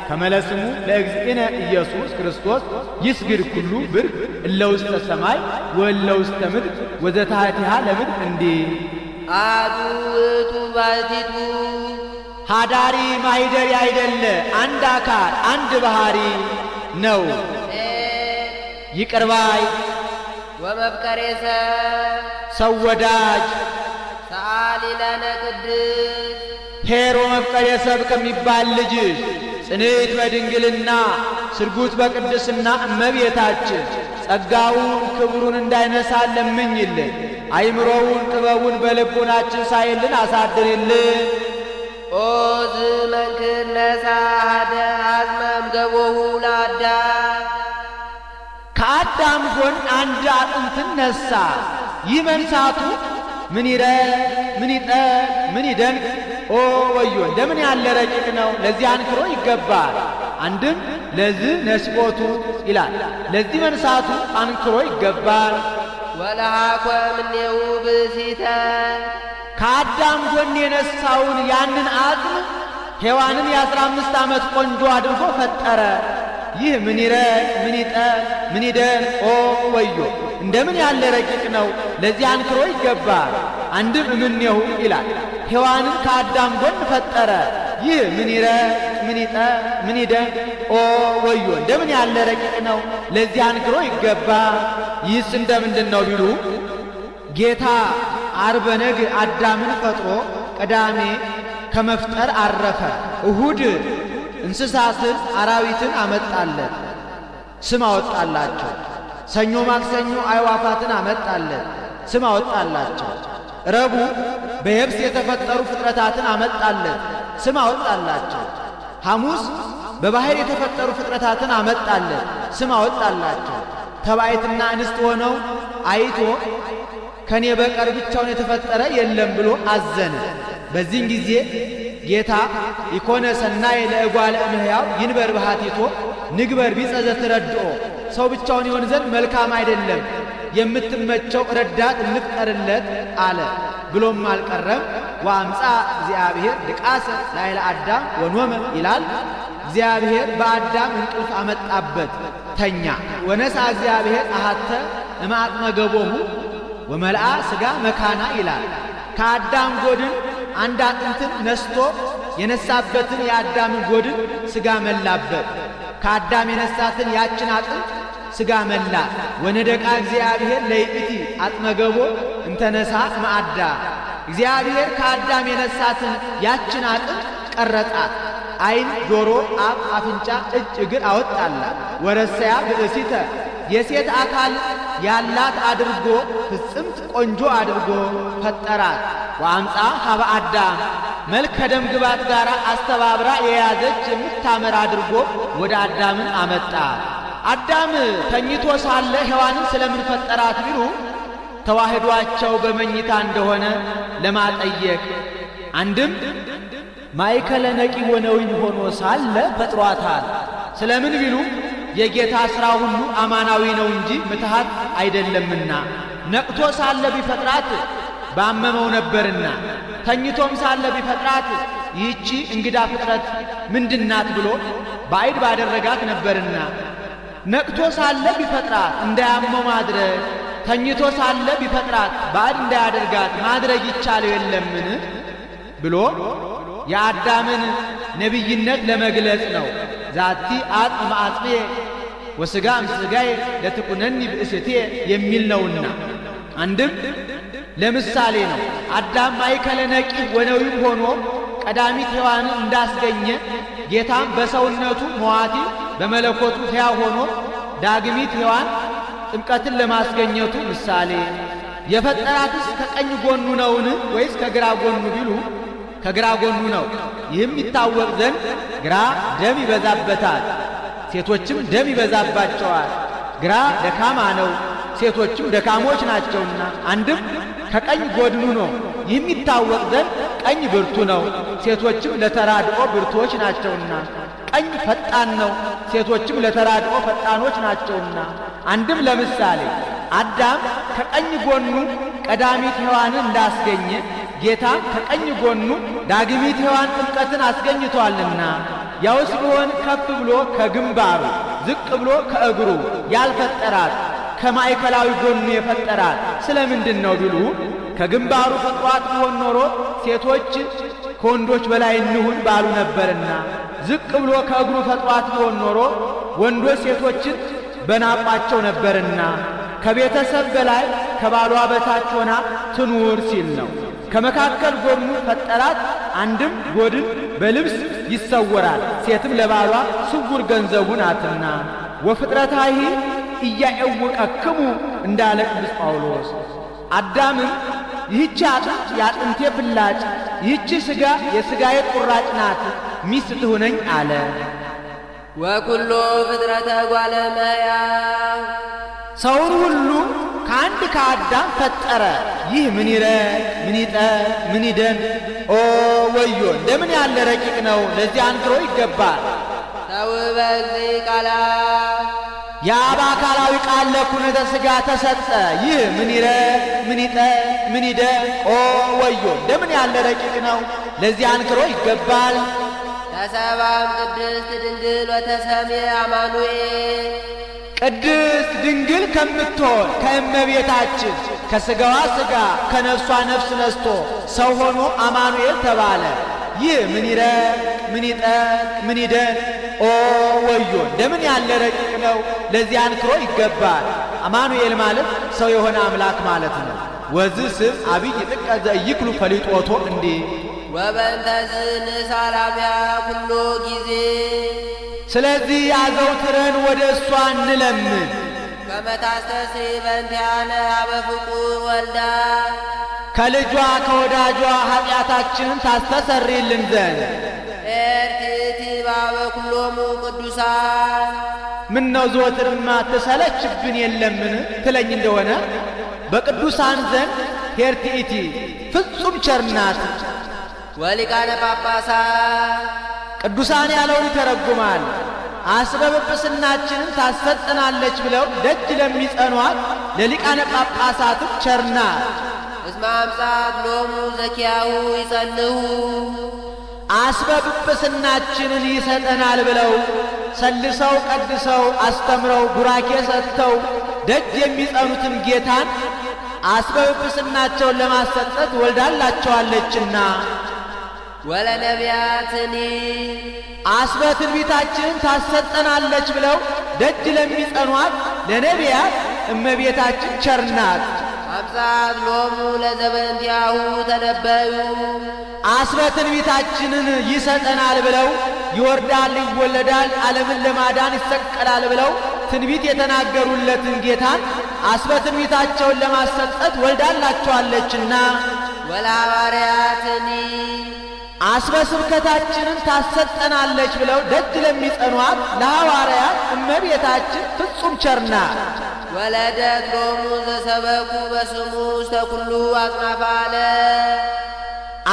ከመለስሙ ለእግዚእነ ኢየሱስ ክርስቶስ ይስግድ ኩሉ ብርቅ እለ ውስተ ሰማይ ወእለ ውስተ ምድር ወዘታሕቲሃ ለምድር እንዲህ። አሐዱ ውእቱ ባሕቲቱ ሀዳሪ ማኅደሪ አይደለ አንድ አካል አንድ ባሕሪ ነው። ይቅር ባይ ወመፍቀሬ ሰው ወዳጅ ሰአሊ ለነ ቅድስት ሄሮ መፍቀሬ ሰብ ከሚባል ልጅሽ ጽንዕት በድንግልና ስርጉት በቅድስና እመቤታችን ጸጋውን ክብሩን እንዳይነሳን ለምኝልን። አይምሮውን ጥበቡን በልቡናችን ሳይልን አሳድርልን። ኦ ዝመንክር ነሣ ኀደ አዝመም ገቦሁ ለአዳም ከአዳም ጎን አንድ አጥንትን ነሣ። ይህ መንሳቱ ምን ይረግ ምን ይጠቅ ምን ይደንቅ! ኦ ወዮ እንደምን ያለ ረቂቅ ነው! ለዚህ አንክሮ ይገባል። አንድም ለዚህ ነስቆቱ ይላል። ለዚህ መንሳቱ አንክሮ ይገባል። ወለሃኮ እምኔሁ ብእሲተ ከአዳም ጎን የነሳውን ያንን አጽም ሔዋንን የ15 ዓመት ቆንጆ አድርጎ ፈጠረ። ይህ ምን ይረግ ምን ይጠቅ ምን ይደንቅ! ኦ ወዮ እንደምን ያለ ረቂቅ ነው! ለዚህ አንክሮ ይገባል። አንድም እምኔሁ ይላል። ሔዋንን ከአዳም ጎን ፈጠረ። ይህ ምን ይረግ ምን ይጠቅ ምን ይደንቅ! ኦ ወዮ እንደምን ያለ ረቂቅ ነው! ለዚህ አንክሮ ይገባል። ይህስ እንደምንድን ነው ቢሉ ጌታ ዓርበ ነግህ አዳምን ፈጥሮ ቅዳሜ ከመፍጠር አረፈ። እሁድ እንስሳትን አራዊትን አመጣለት፣ ስም አወጣላቸው። ሰኞ ማክሰኞ አዕዋፋትን አመጣለት፣ ስም አወጣላቸው። ረቡዕ በየብስ የተፈጠሩ ፍጥረታትን አመጣለት፣ ስም አወጣላቸው። ሐሙስ በባሕር የተፈጠሩ ፍጥረታትን አመጣለት፣ ስም አወጣላቸው። ተባዕትና እንስት ሆነው አይቶ ከኔ በቀር ብቻውን የተፈጠረ የለም ብሎ አዘነ። በዚህን ጊዜ ጌታ ኢኮነ ሰናይ ለእጓለ እምሕያው ይንበር በሃቲቶ ንግበር ቢጸ ዘትረድኦ ሰው ብቻውን ይሆን ዘንድ መልካም አይደለም፣ የምትመቸው ረዳት እንፍጠርለት አለ። ብሎም አልቀረም። ወአምፃ እግዚአብሔር ድቃሰ ላዕለ አዳም ወኖመ ይላል። እግዚአብሔር በአዳም እንቅልፍ አመጣበት፣ ተኛ። ወነሣ እግዚአብሔር አሐተ እምአጥመ ገቦሁ ወመልአ ሥጋ መካና ይላል። ከአዳም ጎድን አንድ አጥንትን ነስቶ የነሳበትን የአዳምን ጎድን ሥጋ መላበት። ከአዳም የነሳትን ያችን አጥንት ሥጋ መላ። ወነደቃ እግዚአብሔር ለይእቲ አጥመ ገቦ እንተነሣ እምአዳ እግዚአብሔር ከአዳም የነሳትን ያችን አጥንት ቀረጣት። ዓይን፣ ጆሮ፣ አፍ፣ አፍንጫ፣ እጅ፣ እግር አወጣላት። ወረሰያ ብእሲተ የሴት አካል ያላት አድርጎ ፍጽምት ቆንጆ አድርጎ ፈጠራት። ወአምፃ ሀበ አዳም መልክ ከደም ግባት ጋር አስተባብራ የያዘች የምታምር አድርጎ ወደ አዳምን አመጣ። አዳም ተኝቶ ሳለ ሔዋንን ስለምን ፈጠራት ቢሉ ተዋህዷቸው በመኝታ እንደሆነ ለማጠየቅ። አንድም ማእከለ ነቂዕ ወነዊን ሆኖ ሳለ ፈጥሯታል። ስለምን ቢሉ የጌታ ሥራ ሁሉ አማናዊ ነው እንጂ ምትሃት አይደለምና። ነቅቶ ሳለ ቢፈጥራት ባመመው ነበርና፣ ተኝቶም ሳለ ቢፈጥራት ይህቺ እንግዳ ፍጥረት ምንድናት ብሎ ባዕድ ባደረጋት ነበርና፣ ነቅቶ ሳለ ቢፈጥራት እንዳያመው ማድረግ፣ ተኝቶ ሳለ ቢፈጥራት ባዕድ እንዳያደርጋት ማድረግ ይቻለው የለምን ብሎ የአዳምን ነቢይነት ለመግለጽ ነው። ዛቲ አጽም አጽሜ ወሥጋ እምሥጋዬ ለትኩነኒ ብእሴቴ የሚል ነውና አንድም ለምሳሌ ነው። አዳም ማእከለ ነቂህ ወነዊም ሆኖ ቀዳሚት ሔዋንን እንዳስገኘ ጌታም በሰውነቱ መዋቲ በመለኮቱ ሕያው ሆኖ ዳግሚት ሔዋን ጥምቀትን ለማስገኘቱ ምሳሌ። የፈጠራትስ ከቀኝ ጎኑ ነውን ወይስ ከግራ ጎኑ ቢሉ ከግራ ጎኑ ነው። ይህም ይታወቅ ዘንድ ግራ ደም ይበዛበታል፣ ሴቶችም ደም ይበዛባቸዋል። ግራ ደካማ ነው፣ ሴቶችም ደካሞች ናቸውና። አንድም ከቀኝ ጎድኑ ነው። ይህም ይታወቅ ዘንድ ቀኝ ብርቱ ነው፣ ሴቶችም ለተራድኦ ብርቱዎች ናቸውና። ቀኝ ፈጣን ነው፣ ሴቶችም ለተራድኦ ፈጣኖች ናቸውና። አንድም ለምሳሌ አዳም ከቀኝ ጎኑ ቀዳሚት ሔዋንን እንዳስገኘ ጌታ ከቀኝ ጎኑ ዳግሚት ሔዋን ጥምቀትን አስገኝቷልና። ያውስ ቢሆን ከፍ ብሎ ከግንባሩ ዝቅ ብሎ ከእግሩ ያልፈጠራት ከማእከላዊ ጎኑ የፈጠራት ስለምንድን ነው ቢሉ ከግንባሩ ፈጥሯት ቢሆን ኖሮ ሴቶች ከወንዶች በላይ እንሁን ባሉ ነበርና፣ ዝቅ ብሎ ከእግሩ ፈጥሯት ቢሆን ኖሮ ወንዶች ሴቶችን በናቋቸው ነበርና፣ ከቤተሰብ በላይ ከባሏ በታች ሆና ትኑር ሲል ነው። ከመካከል ጎኑ ፈጠራት። አንድም ጎድን በልብስ ይሰወራል፣ ሴትም ለባሏ ስውር ገንዘቡ ናትና። ወፍጥረታሂ ኢያዕውቀክሙ እንዳለ ቅዱስ ጳውሎስ። አዳምም ይህች አጥንት የአጥንቴ ፍላጭ፣ ይህች ሥጋ የሥጋዬ ቁራጭ ናት፣ ሚስት ትሁነኝ አለ። ወኩሎ ፍጥረተ እጓለ እመሕያው ሰውን ሁሉ ከአንድ ከአዳም ፈጠረ። ይህ ምን ይረቅ ምን ይጠብ ምን ይደን! ኦ ወዮ! እንደምን ያለ ረቂቅ ነው! ለዚህ አንክሮ ይገባል። ተውበ እግዚእ ቃላ የአብ አካላዊ ቃል ለኩነተ ሥጋ ተሰጠ። ይህ ምን ይረቅ ምን ይጠብ ምን ይደን! ኦ ወዮ! እንደምን ያለ ረቂቅ ነው! ለዚህ አንክሮ ይገባል። ተሰባም ቅድስት ድንግል ወተሰሜ አማኑኤል ቅድስት ድንግል ከምትሆን ከእመቤታችን ከሥጋዋ ሥጋ ከነፍሷ ነፍስ ነስቶ ሰው ሆኖ አማኑኤል ተባለ። ይህ ምን ይረቅ ምን ይጠብ ምን ይደን! ኦ ወዮ! እንደምን ያለ ረቂቅ ነው! ለዚህ አንክሮ ይገባል። አማኑኤል ማለት ሰው የሆነ አምላክ ማለት ነው። ወዝህ ስም አብይ ጥቀ ዘኢይክሉ ፈሊጦቶ እንዲህ ወበእንተዝ ንሳላምያ ኩሎ ጊዜ ስለዚህ አዘውትረን ወደ እሷ እንለምን። ከመታስተስሪ በእንቲአነ ኀበ ፍቁር ወልዳ ከልጇ ከወዳጇ ኀጢአታችንን ታስተሰርይልን ዘንድ ኤርትቲ ባበ ኩሎሙ ቅዱሳን ምነው ዘወትርማ ትሰለችብን የለምን ትለኝ እንደሆነ በቅዱሳን ዘንድ ሄርትኢቲ ፍጹም ቸርናት። ወሊቃነ ጳጳሳት ቅዱሳን ያለውን ይተረጉማል። አስበ ጵጵስናችንን ታሰጠናለች ብለው ደጅ ለሚጸኗት ለሊቃነ ጳጳሳትም ቸርናት። እስመ አምጻት ሎሙ ዘኪያሁ ይጸልሁ አስበ ጵጵስናችንን ይሰጠናል ብለው ሰልሰው ቀድሰው አስተምረው ቡራኬ ሰጥተው ደጅ የሚጸኑትን ጌታን አስበ ጵጵስናቸውን ለማሰጠት ወልዳላቸዋለችና። ወለነቢያትኒ አስበ ትንቢታችንን ታሰጠናለች ብለው ደጅ ለሚጸኗት ለነቢያት እመቤታችን ቸርናት። አምጻት ሎሙ ለዘበእንቲአሁ ተነበዩ አስበ ትንቢታችንን ይሰጠናል ብለው ይወርዳል ይወለዳል ዓለምን ለማዳን ይሰቀላል ብለው ትንቢት የተናገሩለትን ጌታን አስበ ትንቢታቸውን ለማሰጠት ወልዳላቸዋለችና። ወለሐዋርያትኒ አስበ ስብከታችንን ታሰጠናለች ብለው ደጅ ለሚጸኗት ለሐዋርያት እመቤታችን ፍጹም ቸርናት። ወለደት ሎሙ ዘሰበኩ በስሙ ውስተ ኩሉ አጽናፈ ዓለም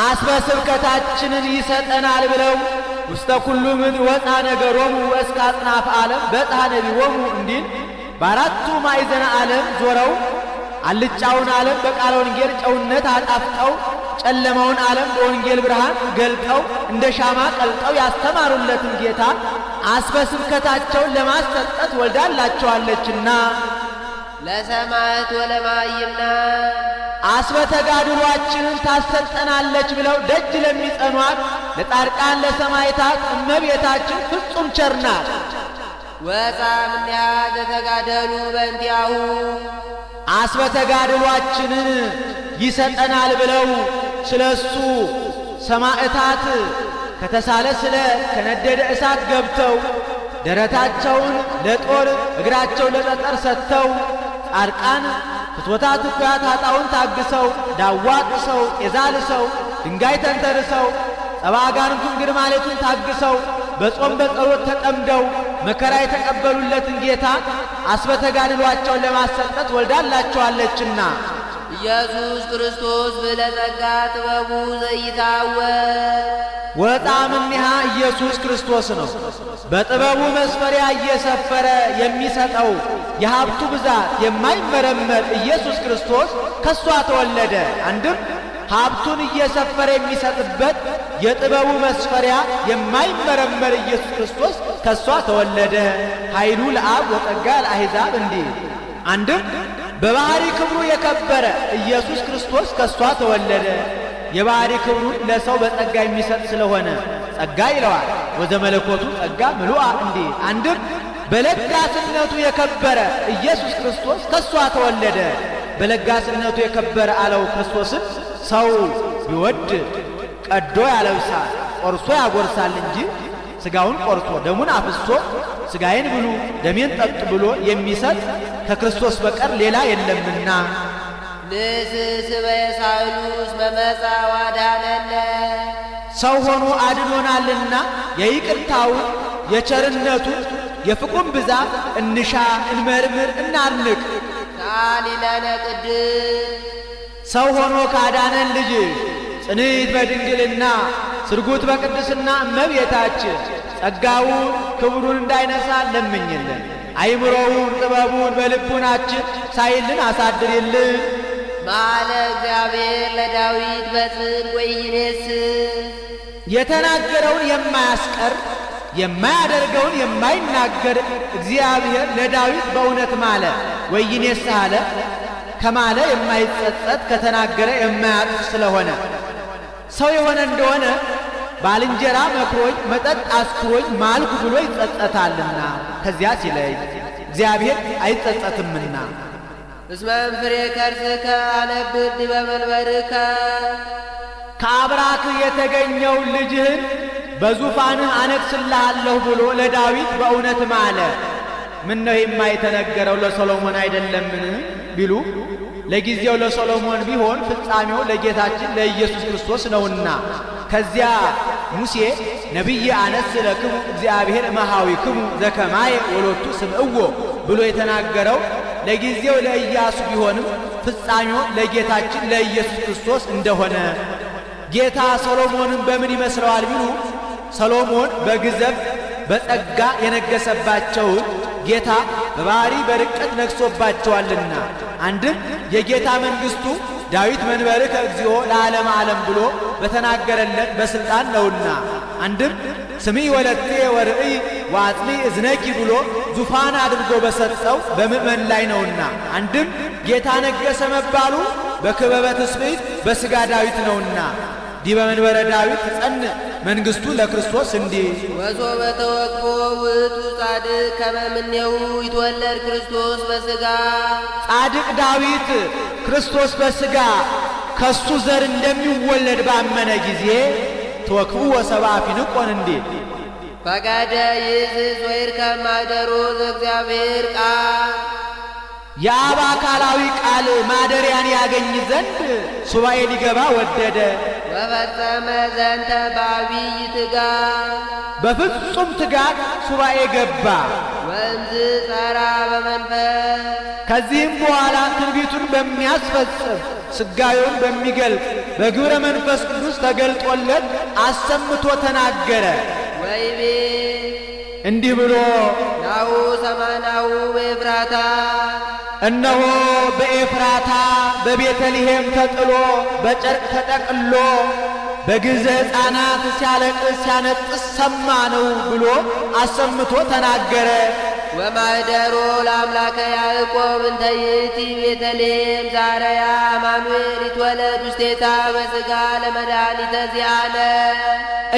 አስበ ስብከታችንን ይሰጠናል ብለው ውስተ ኩሉ ምድር ወፃ ነገሮሙ ወእስከ አጽናፈ ዓለም በጽሐ ነቢዮሙ እንዲል በአራቱ ማዕዘነ ዓለም ዞረው አልጫውን ዓለም በቃለ ወንጌል ጨውነት አጣፍጠው ጨለማውን ዓለም በወንጌል ብርሃን ገልጠው እንደ ሻማ ቀልጠው ያስተማሩለትን ጌታ አስበ ስብከታቸውን ለማሰጠት ወልዳላቸዋለችና። ለሰማዕት ወለማይምና አስበ ተጋድሏችንን ታሰጠናለች ብለው ደጅ ለሚጸኗት ለጻድቃን ለሰማዕታት እመቤታችን ፍጹም ቸር ናት። ወፃ እምኔሃ ዘተጋደሉ በእንቲአሁ አስበ ተጋድሏችንን ይሰጠናል ብለው ስለሱ ሰማዕታት ከተሳለ ስለት ከነደደ እሳት ገብተው ደረታቸውን ለጦር እግራቸው ለጠጠር ሰጥተው ጻድቃን ፍትወታት እኩያት ኃጣውን ታግሰው ዳዋ ጥሰው ጤዛ ልሰው ድንጋይ ተንተርሰው ጸባ አጋንንቱን ግርማሌቱን ታግሰው በጾም በጸሎት ተጠምደው መከራ የተቀበሉለትን ጌታ አስበ ተጋድሏቸውን ለማሰጠት ወልዳላቸዋለችና ኢየሱስ ክርስቶስ ብለጸጋ ጥበቡ ዘይታወቅ ወጣ እምኔሃ ኢየሱስ ክርስቶስ ነው። በጥበቡ መስፈሪያ እየሰፈረ የሚሰጠው የሀብቱ ብዛት የማይመረመር ኢየሱስ ክርስቶስ ከሷ ተወለደ። አንድም ሀብቱን እየሰፈረ የሚሰጥበት የጥበቡ መስፈሪያ የማይመረመር ኢየሱስ ክርስቶስ ከሷ ተወለደ። ኃይሉ ለአብ ወጸጋ ለአሕዛብ እንዲህ አንድም በባህሪ ክብሩ የከበረ ኢየሱስ ክርስቶስ ከሷ ተወለደ። የባህሪ ክብሩን ለሰው በጸጋ የሚሰጥ ስለሆነ ጸጋ ይለዋል። ወዘመለኮቱ ጸጋ ምሉአ እንዲህ አንድም በለጋስነቱ የከበረ ኢየሱስ ክርስቶስ ከሷ ተወለደ። በለጋስነቱ የከበረ አለው ክርስቶስን ሰው ቢወድ ቀዶ ያለብሳል ቆርሶ ያጎርሳል እንጂ ሥጋውን ቆርሶ ደሙን አፍሶ ሥጋዬን ብሉ ደሜን ጠጡ ብሎ የሚሰጥ ከክርስቶስ በቀር ሌላ የለምና ንስስ በየሳይሉስ በመጻ ዋዳነነ ሰው ሆኖ አድኖናልና የይቅርታውን የቸርነቱን የፍቅሩን ብዛት እንሻ እንመርምር እናድንቅ። ታሊለነ ቅድስ ሰው ሆኖ ካዳነን ልጅ ጽንዕት በድንግልና ስርጉት በቅድስና እመቤታችን ጸጋውን ክብሩን እንዳይነሳ ለምኝልን። አይምሮውን ጥበቡን በልቡናችን ሳይልን አሳድርልን። ማለ እግዚአብሔር ለዳዊት በጽድቅ ወኢይኔስ የተናገረውን የማያስቀር የማያደርገውን የማይናገር እግዚአብሔር ለዳዊት በእውነት ማለ። ወኢይኔስ አለ ከማለ የማይጸጸት ከተናገረ የማያጥፍ ስለሆነ ሰው የሆነ እንደሆነ ባልንጀራ መክሮኝ መጠጥ አስክሮኝ ማልኩ ብሎ ይጸጸታልና ከዚያ ሲለይ እግዚአብሔር አይጸጸትምና። እስመ እምፍሬ ከርሥከ አነብር ዲበ መንበርከ ከአብራክህ የተገኘው ልጅህን በዙፋንህ አነግሥልሃለሁ ብሎ ለዳዊት በእውነት ማለ። ምነው የማይተነገረው ለሰሎሞን አይደለምን ቢሉ ለጊዜው ለሰሎሞን ቢሆን ፍጻሜው ለጌታችን ለኢየሱስ ክርስቶስ ነውና። ከዚያ ሙሴ ነቢይ አነስ ለክሙ እግዚአብሔር እምኀዊክሙ ዘከማየ ወሎቱ ስምዕዎ ብሎ የተናገረው ለጊዜው ለኢያሱ ቢሆንም ፍጻሜው ለጌታችን ለኢየሱስ ክርስቶስ እንደሆነ ጌታ ሰሎሞንን በምን ይመስለዋል ቢሉ ሰሎሞን በግዘፍ በጸጋ የነገሰባቸውን ጌታ በባህሪ በርቀት ነግሶባቸዋልና። አንድም የጌታ መንግሥቱ ዳዊት መንበርከ እግዚኦ ለዓለመ ዓለም ብሎ በተናገረለት በሥልጣን ነውና። አንድም ስምዒ ወለቴ ወርእይ ወአጽንዒ እዝነኪ ብሎ ዙፋን አድርጎ በሰጠው በምእመን ላይ ነውና። አንድም ጌታ ነገሰ መባሉ በክበበ ትስብእት በሥጋ ዳዊት ነውና። ዲበ መንበረ ዳዊት ጸንዕ መንግሥቱ ለክርስቶስ እንዲህ ወሶበ ተወክፎ ውእቱ ጻድቅ ከመ እምኔሁ ይትወለድ ክርስቶስ በሥጋ ጻድቅ ዳዊት ክርስቶስ በሥጋ ከሱ ዘር እንደሚወለድ ባመነ ጊዜ ተወክፉ ወሰብአ ፊንቆን እንዲል ፈቀደ ይእዝዝ ወይርከብ ማኅደሮ ዘእግዚአብሔር ቃል የአብ አካላዊ ቃል ማደሪያን ያገኝ ዘንድ ሱባኤ ሊገባ ወደደ። ወፈጸመ ዘንተ በዐቢይ ትጋት በፍጹም ትጋት ሱባኤ ገባ። ወእምዝ ጸራ በመንፈስ ከዚህም በኋላ ትንቢቱን በሚያስፈጽም ሥጋዌውን በሚገልጥ በግብረ መንፈስ ቅዱስ ተገልጦለት አሰምቶ ተናገረ። ወይቤ እንዲህ ብሎ ናሁ ሰማናሁ በኤፍራታ እነሆ በኤፍራታ በቤተልሔም ተጥሎ በጨርቅ ተጠቅሎ በግዘ ሕፃናት ሲያለቅስ ሲያነጥስ ሰማነው ብሎ አሰምቶ ተናገረ። ወማኅደሮ ለአምላከ ያዕቆብ እንተ ይእቲ ቤተልሔም ዛረያ አማኑኤል ይትወለድ ውስቴታ በሥጋ ለመድኃኒተ ዚአነ።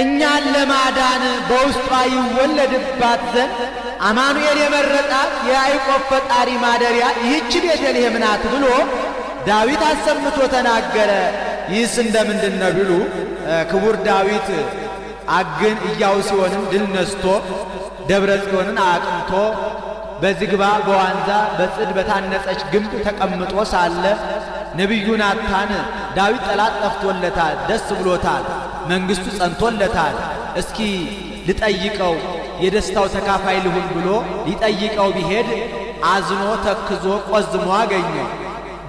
እኛን ለማዳን በውስጧ ይወለድባት ዘንድ አማኑኤል የመረጣት የያዕቆብ ፈጣሪ ማደሪያ ይህች ቤተልሔም ናት ብሎ ዳዊት አሰምቶ ተናገረ። ይህስ እንደምንድን ነው ቢሉ ክቡር ዳዊት አግን ኢያቡስን ድል ነስቶ ደብረ ጽዮንን አቅንቶ በዝግባ በዋንዛ በጽድ በታነጸች ግንብ ተቀምጦ ሳለ ነቢዩ ናታን ዳዊት ጠላት ጠፍቶለታል፣ ደስ ብሎታል፣ መንግሥቱ ጸንቶለታል፣ እስኪ ልጠይቀው የደስታው ተካፋይ ልሁን ብሎ ሊጠይቀው ቢሄድ አዝኖ ተክዞ ቆዝሞ አገኘው።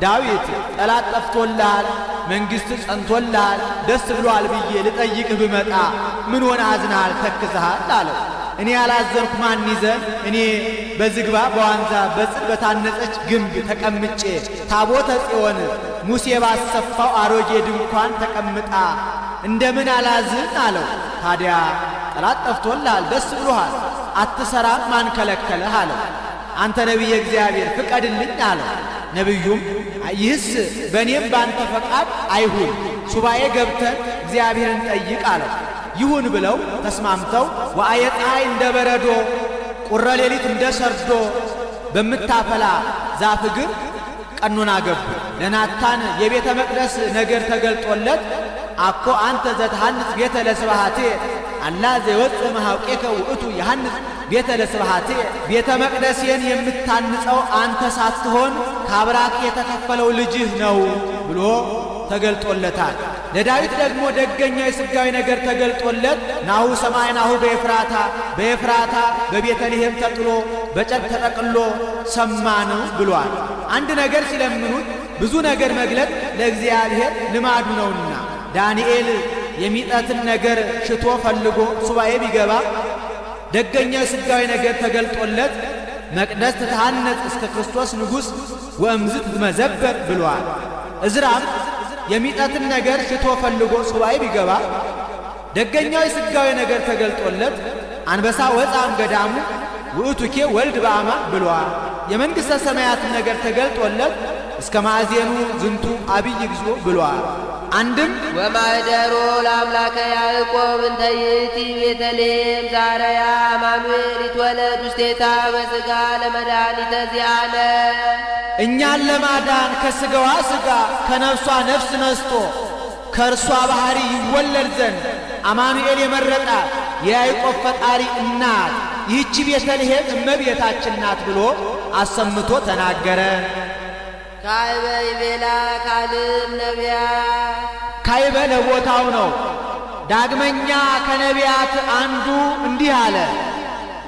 ዳዊት ጠላት ጠፍቶልሃል፣ መንግሥት ጸንቶልሃል፣ ደስ ብሎሃል ብዬ ልጠይቅህ ብመጣ ምን ሆነ አዝነሃል ተክዘሃል አለው። እኔ ያላዘንኩ ማን ይዘን? እኔ በዝግባ በዋንዛ በጽድ በታነጸች ግንብ ተቀምጬ ታቦተ ጽዮን ሙሴ ባሰፋው አሮጌ ድንኳን ተቀምጣ እንደምን አላዝን አለው። ታዲያ ጠላት ጠፍቶልሃል፣ ደስ ብሎሃል፣ አትሰራም፣ ማን ከለከለህ አለው። አንተ ነቢየ እግዚአብሔር ፍቀድልኝ አለው። ነቢዩም ይህስ በእኔም ባንተ ፈቃድ አይሁን፣ ሱባኤ ገብተን እግዚአብሔርን ጠይቅ አለው። ይሁን ብለው ተስማምተው ወአየ ፀሐይ እንደ በረዶ ቁረ ሌሊት እንደ ሰርዶ በምታፈላ ዛፍ እግር ቀኖና ገቡ። ለናታን የቤተ መቅደስ ነገር ተገልጦለት አኮ አንተ ዘትሐንጽ ቤተ ለስብሐቴ አላ ዘይወፅእ እምኀውቄከ ውእቱ ይሐንጽ ቤተ ለስብሐቴ፣ ቤተ መቅደሴን የምታንጸው አንተ ሳትሆን ከአብራክ የተከፈለው ልጅህ ነው ብሎ ተገልጦለታል። ለዳዊት ደግሞ ደገኛው የሥጋዊ ነገር ተገልጦለት ናሁ ሰማዕናሁ በኤፍራታ በቤተልሔም ተጥሎ በጨርቅ ተጠቅሎ ሰማነው ብሏል። አንድ ነገር ሲለምኑት ብዙ ነገር መግለጥ ለእግዚአብሔር ልማዱ ነውና ዳንኤል የሚጠትን ነገር ሽቶ ፈልጎ ሱባኤ ቢገባ ደገኛው የሥጋዊ ነገር ተገልጦለት መቅደስ ትታነጽ እስከ ክርስቶስ ንጉሥ ወእምዝ ትመዘበር ብሏል። እዝራም የሚጠትን ነገር ሽቶ ፈልጎ ሱባኤ ቢገባ ደገኛው የሥጋዊ ነገር ተገልጦለት አንበሳ ወፃም ገዳሙ ውእቱኬ ወልድ በአማ ብሏል። የመንግሥተ ሰማያትን ነገር ተገልጦለት እስከ ማዕዜኑ ዝንቱ አብይ እግዚኦ ብሏል። አንድም ወማኅደሮ ለአምላከ ያዕቆብ እንተ ይእቲ ቤተልሔም ዛረያ አማኑኤል ይትወለድ ውስቴታ በሥጋ ለመድኃኒተ ዚአነ። እኛን ለማዳን ከሥጋዋ ሥጋ ከነፍሷ ነፍስ ነስቶ ከእርሷ ባሕሪ ይወለድ ዘንድ አማኑኤል የመረጣት የያዕቆብ ፈጣሪ እናት ይህች ቤተልሔም እመቤታችን ናት ብሎ አሰምቶ ተናገረ። ካይበ ይቤላ ካልም ነቢያት፣ ካይበ ለቦታው ነው። ዳግመኛ ከነቢያት አንዱ እንዲህ አለ።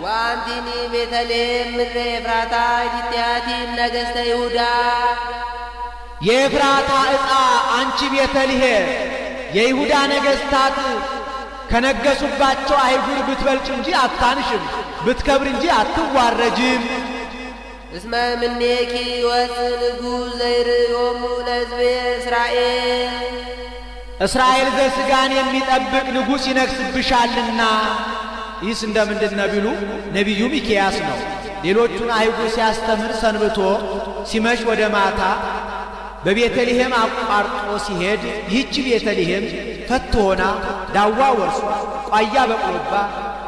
ወአንቲኒ ቤተልሔም ምድረ ኤፍራታ ኢቲያቲም ነገሥተ ይሁዳ። የኤፍራታ ዕጣ አንቺ ቤተልሔም የይሁዳ ነገሥታት ከነገሱባቸው አይጉር ብትበልጭ እንጂ አታንሽም፣ ብትከብር እንጂ አትዋረጅም። እስመ እምኔኪ ይወፅእ ንጉሥ ዘይርእዮሙ ለሕዝቤ እስራኤል። እስራኤል ዘሥጋን የሚጠብቅ ንጉሥ ይነግሥብሻልና። ይህስ እንደምንድን ነው ቢሉ ነቢዩ ሚክያስ ነው። ሌሎቹን አይጉር ሲያስተምር ሰንብቶ ሲመሽ ወደ ማታ በቤተልሔም አቋርጦ ሲሄድ ይህች ቤተልሔም ፈት ሆና ዳዋ ወርሷ ቋያ በቅሎባ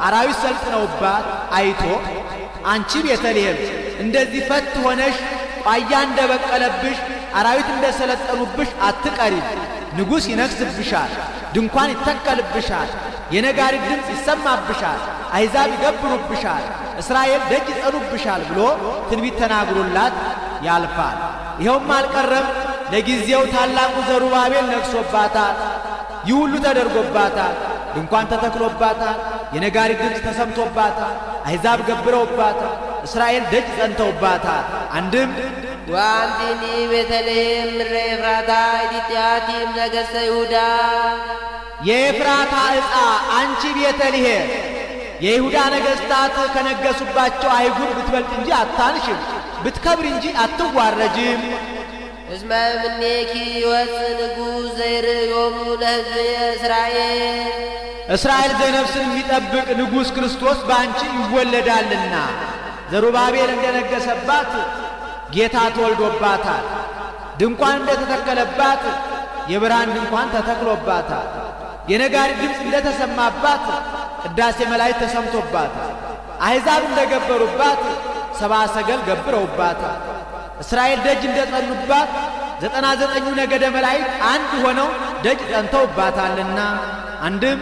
አራዊት ሰልጥነውባት አይቶ አንቺ ቤተልሔም እንደዚህ ፈት ሆነሽ ቋያ እንደበቀለብሽ አራዊት እንደሰለጠኑብሽ አትቀሪም። ንጉሥ ይነግሥብሻል፣ ድንኳን ይተከልብሻል፣ የነጋሪት ድምፅ ይሰማብሻል፣ አሕዛብ ይገብሩብሻል፣ እስራኤል ደጅ ይጸኑብሻል ብሎ ትንቢት ተናግሮላት ያልፋል። ይኸውም አልቀረም፣ ለጊዜው ታላቁ ዘሩባቤል ነግሶባታል። ይህ ሁሉ ተደርጎባታል። ድንኳን ተተክሎባታል፣ የነጋሪት ድምፅ ተሰምቶባታል፣ አሕዛብ ገብረውባታል፣ እስራኤል ደጅ ጸንተውባታል። አንድም ወአንቲኒ ቤተልሔም ምድረ ኤፍራታ ኢቲያቲም ነገሥተ ይሁዳ። የኤፍራታ ዕጣ አንቺ ቤተልሔም የይሁዳ ነገሥታት ከነገሱባቸው አይጉር ብትበልጥ እንጂ አታንሽም፣ ብትከብር እንጂ አትዋረጅም። እስመ እምኔኪ ይወፅእ ንጉሥ ዘይርእዮሙ ለሕዝቤ እስራኤል። እስራኤል ዘነፍስን የሚጠብቅ ንጉሥ ክርስቶስ በአንቺ ይወለዳልና። ዘሩባቤል እንደነገሰባት ጌታ ተወልዶባታል። ድንኳን እንደተተከለባት የብርሃን ድንኳን ተተክሎባታል። የነጋሪት ድምፅ እንደተሰማባት ቅዳሴ መላእክት ተሰምቶባታል። አሕዛብ እንደገበሩባት ሰብአ ሰገል ገብረውባታል። እስራኤል ደጅ እንደጸኑባት 99ኙ ነገደ መላእክት አንድ ሆነው ደጅ ጠንተውባታልና። አንድም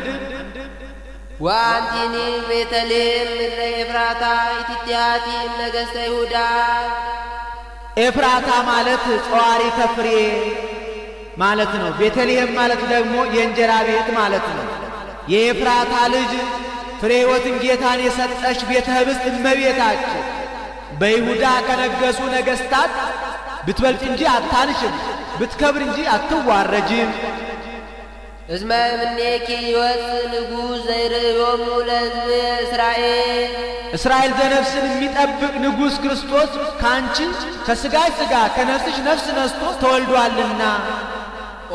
ወአንቲኒ ቤተልሔም ምድረ ኤፍራታ ኢቲትያቲም ነገሥተ ይሁዳ። ኤፍራታ ማለት ጸዋሪተ ፍሬ ማለት ነው። ቤተልሔም ማለት ደግሞ የእንጀራ ቤት ማለት ነው። የኤፍራታ ልጅ ፍሬ ሕይወትን ጌታን የሰጠሽ ቤተ ኅብስት እመቤታችን በይሁዳ ከነገሱ ነገሥታት ብትበልጥ እንጂ አታንሽም፣ ብትከብር እንጂ አትዋረጅም። እስመ እምኔኪ ይወፅእ ንጉሥ ዘይርእዮሙ ለሕዝበ እስራኤል። እስራኤል ዘነፍስን የሚጠብቅ ንጉሥ ክርስቶስ ከአንቺ ከሥጋሽ ሥጋ ከነፍስሽ ነፍስ ነስቶ ተወልዷልና።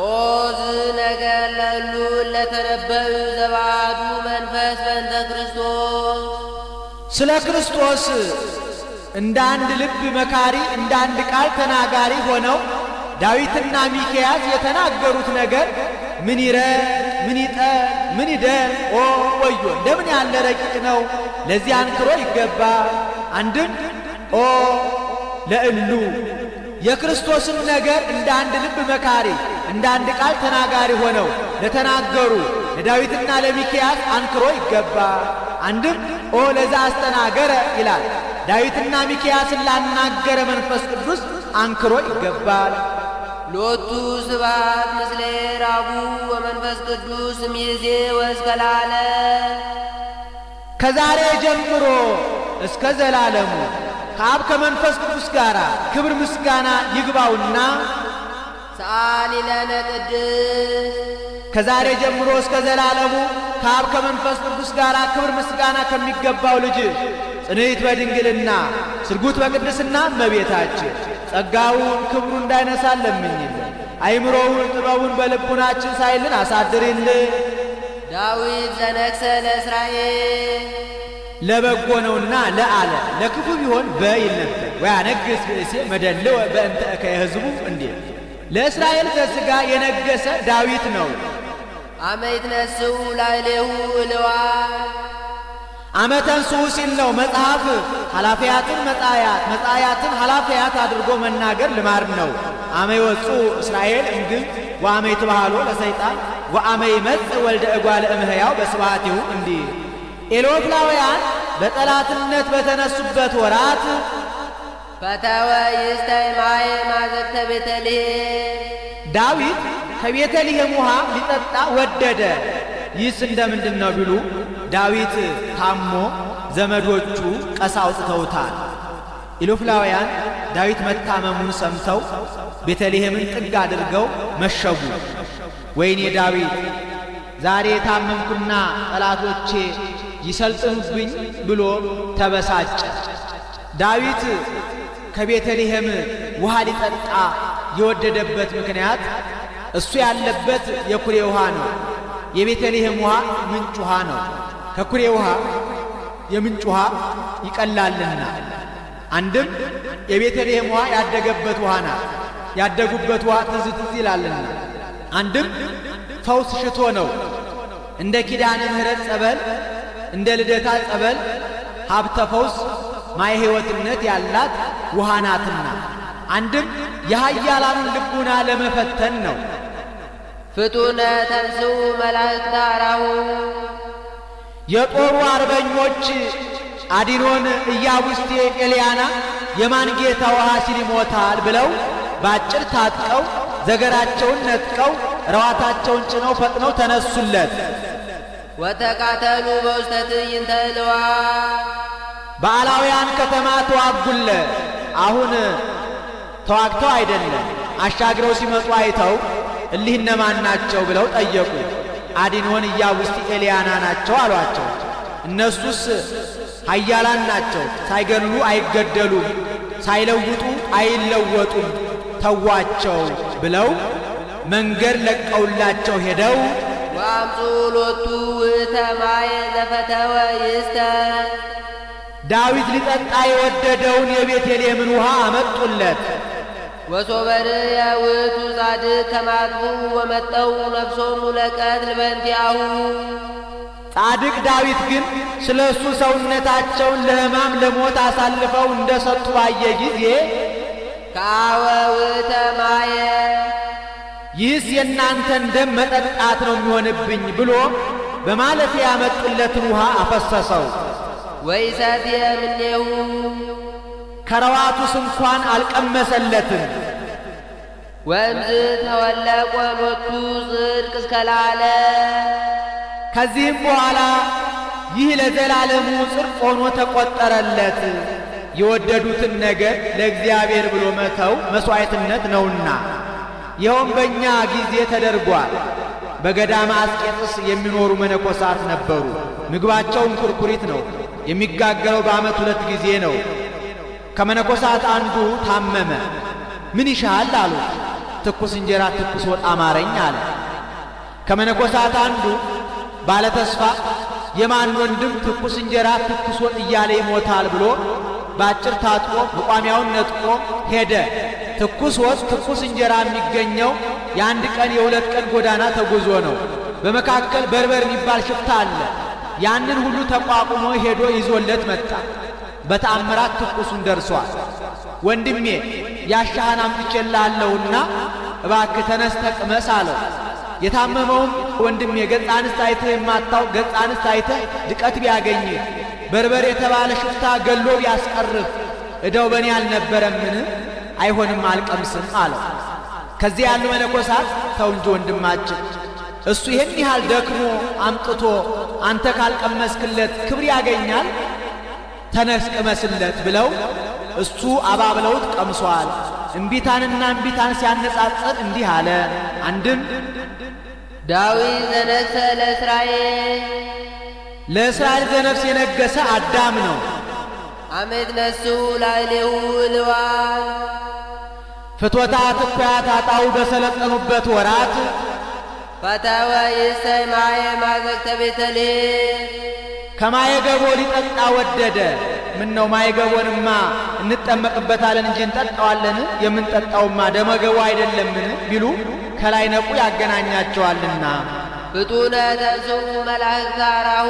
ኦ ዝነገር ለእሉ ለተነበዩ ዘባዱ መንፈስ በእንተ ክርስቶስ። ስለ ክርስቶስ እንደ አንድ ልብ መካሪ እንደ አንድ ቃል ተናጋሪ ሆነው ዳዊትና ሚክያስ የተናገሩት ነገር ምን ይረግ ምን ይጠል ምን ይደል ኦ ወዮ እንደምን ያለ ረቂቅ ነው! ለዚህ አንክሮ ይገባ። አንድም ኦ ለእሉ የክርስቶስን ነገር እንደ አንድ ልብ መካሪ እንደ አንድ ቃል ተናጋሪ ሆነው ለተናገሩ ለዳዊትና ለሚክያስ አንክሮ ይገባ። አንድም ኦ ለዛ አስተናገረ ይላል። ዳዊትና ሚክያስን ላናገረ መንፈስ ቅዱስ አንክሮ ይገባል። ሎቱ ስብሐት ምስለ ራቡ ወመንፈስ ቅዱስ እምይእዜ ወእስከ ለዓለም። ከዛሬ ጀምሮ እስከ ዘላለሙ ከአብ ከመንፈስ ቅዱስ ጋር ክብር ምስጋና ይግባውና ሰአሊ ለነ ቅድስት። ከዛሬ ጀምሮ እስከ ዘላለሙ ከአብ ከመንፈስ ቅዱስ ጋር ክብር ምስጋና ከሚገባው ልጅ ጽንዕት በድንግልና ስርጉት በቅድስና እመቤታችን ጸጋውን ክብሩ እንዳይነሳን ለምኝልን። አይምሮውን ጥበቡን በልቡናችን ሳይልን አሳድሪልን። ዳዊት ዘነግሠ ለእስራኤል ለበጎ ነውና ለአለ ለክፉ ቢሆን በይል ነበር። ወያነግሥ ብእሴ መደልወ በእንተ እከየ ሕዝቡ እንዲል ለእስራኤል ዘሥጋ የነገሰ ዳዊት ነው። አመ ይትነሥኡ ላዕሌሁ እልዋን። አመ ተንሥኡ ሲል ነው መጽሐፍ ኃላፊያትን መጻያት መጻያትን ኃላፊያት አድርጎ መናገር ልማድ ነው። አመ ይወፅኡ እስራኤል እምግብፅ ወአመ ይትበሃሎ ለሰይጣን ወአመ ይመጽእ ወልደ እጓለ እምሕያው በስብሐቲሁ እንዲህ ኤሎፍላውያን በጠላትነት በተነሱበት ወራት ፈተወ ይስታይ ማየ ማዘግተ ቤተልሔም። ዳዊት ከቤተልሔም ውሃ ሊጠጣ ወደደ። ይህስ እንደምንድን ነው ቢሉ ዳዊት ታሞ ዘመዶቹ ቀሳ አውጥተውታል። ኢሎፍላውያን ዳዊት መታመሙን ሰምተው ቤተልሔምን ጥግ አድርገው መሸጉ። ወይኔ ዳዊት ዛሬ ታመምኩና ጠላቶቼ ይሰልጥኑብኝ ብሎ ተበሳጨ። ዳዊት ከቤተልሔም ውሃ ሊጠጣ የወደደበት ምክንያት እሱ ያለበት የኩሬ ውሃ ነው። የቤተልሔም ውሃ ምንጭ ውሃ ነው። ከኩሬ ውሃ የምንጭ ውሃ ይቀላልና። አንድም የቤተልሔም ውሃ ያደገበት ውሃ ናት። ያደጉበት ውሃ ትዝ ትዝ ይላልና። አንድም ፈውስ ሽቶ ነው። እንደ ኪዳነ ምሕረት ጸበል እንደ ልደታ ጸበል ሀብተ ፈውስ ማየ ሕይወትነት ያላት ውሃ ናትና። አንድም የኃያላኑን ልቡና ለመፈተን ነው። ፍጡነ ተንሥኡ መላእክተ አራሁ። የጦሩ አርበኞች አዲኖን፣ ኢያቡስቴ፣ ኤልያና የማን ጌታ ውሃ ሲል ይሞታል ብለው ባጭር ታጥቀው ዘገራቸውን ነጥቀው ረዋታቸውን ጭነው ፈጥነው ተነሱለት። ወተቃተሉ በውስተ ትዕይንተ እልዋን። በአላውያን ከተማ ተዋጉለ። አሁን ተዋግተው አይደለም አሻግረው ሲመጡ አይተው እሊህ እነማን ናቸው ብለው ጠየቁ። አዲኖን፣ ኢያቡስቴ፣ ኤልያና ናቸው አሏቸው። እነሱስ ኃያላን ናቸው፣ ሳይገሉ አይገደሉም፣ ሳይለውጡ አይለወጡም፣ ተዋቸው ብለው መንገድ ለቀውላቸው ሄደው ወአምፁ ሎቱ ውእተ ማየ ዘፈተወ ይስተ። ዳዊት ሊጠጣ የወደደውን የቤተልሔምን ውሃ አመጡለት። ወሶበር የውእቱ ጻድቅ ከማጥቡ ወመጠው ነፍሶሙ ለቀትል በእንቲአሁ። ጻድቅ ዳዊት ግን ስለ እሱ ሰውነታቸውን ለሕማም ለሞት አሳልፈው እንደ ሰጡ ባየ ጊዜ ከአወ ውእተ ማየ ይህስ የእናንተን ደም መጠጣት ነው የሚሆንብኝ ብሎ በማለፊያ ያመጡለትን ውሃ አፈሰሰው። ወይሰትየ እምኔሁ ከረዋቱስ እንኳን አልቀመሰለትም። ወእምዝ ተወለቆ ሎቱ ጽድቅ እስከ ለዓለም። ከዚህም በኋላ ይህ ለዘላለሙ ጽድቅ ሆኖ ተቆጠረለት። የወደዱትን ነገር ለእግዚአብሔር ብሎ መተው መሥዋዕትነት ነውና፣ ይኸውም በእኛ ጊዜ ተደርጓል። በገዳመ አስቄጥስ የሚኖሩ መነኮሳት ነበሩ። ምግባቸውም ኩርኩሪት ነው። የሚጋገረው በዓመት 2 ጊዜ ነው። ከመነኮሳት አንዱ ታመመ። ምን ይሻል አሉት። ትኩስ እንጀራ ትኩስ ወጥ አማረኝ አለ። ከመነኮሳት አንዱ ባለ ተስፋ የማን ወንድም ትኩስ እንጀራ ትኩስ ወጥ እያለ ይሞታል ብሎ ባጭር ታጥቆ መቋሚያውን ነጥቆ ሄደ። ትኩስ ወጥ ትኩስ እንጀራ የሚገኘው የ1 ቀን የ2 ቀን ጎዳና ተጉዞ ነው። በመካከል በርበር የሚባል ሽፍታ አለ። ያንን ሁሉ ተቋቁሞ ሄዶ ይዞለት መጣ። በተአምራት ትኩሱን ደርሷል። ወንድሜ ያሻህን አምጥቼልሃለሁና እባክህ ተነስተህ ቅመስ አለው። የታመመውም ወንድሜ ገጸ አንስት አይተህ የማታውቅ ገጸ አንስት አይተህ ድቀት ቢያገኝህ በርበር የተባለ ሽፍታ ገሎ ቢያስቀርህ እዳው በእኔ አልነበረምን? አይሆንም አልቀምስም አለው። ከዚህ ያሉ መነኮሳት ተው እንጂ ወንድማችን እሱ ይህን ያህል ደክሞ አምጥቶ አንተ ካልቀመስክለት ክብር ያገኛል? ተነስ ቅመስለት ብለው እሱ አባብለውት ቀምሷል። እምቢታንና እምቢታን ሲያነጻጽር እንዲህ አለ። አንድም ዳዊት ዘነግሠ ለእስራኤል ለእስራኤል ዘነፍስ የነገሰ አዳም ነው። አመት ነሱ ላዕሌሁ እልዋን ፍትወታት እኩያት አጣው በሰለጠኑበት ወራት ፈተወ ይእሰይ ማየ ማዘግተ ቤተልሔም ከማየ ገቦ ሊጠጣ ወደደ። ምን ነው ማየ ገቦንማ እንጠመቅበታለን እንጂ እንጠጣዋለን? የምንጠጣውማ ደመ ገቦ አይደለምን ቢሉ ከላይ ነቁ ያገናኛቸዋልና። ፍጡነ ተንሥኡ መላእክተ አራሁ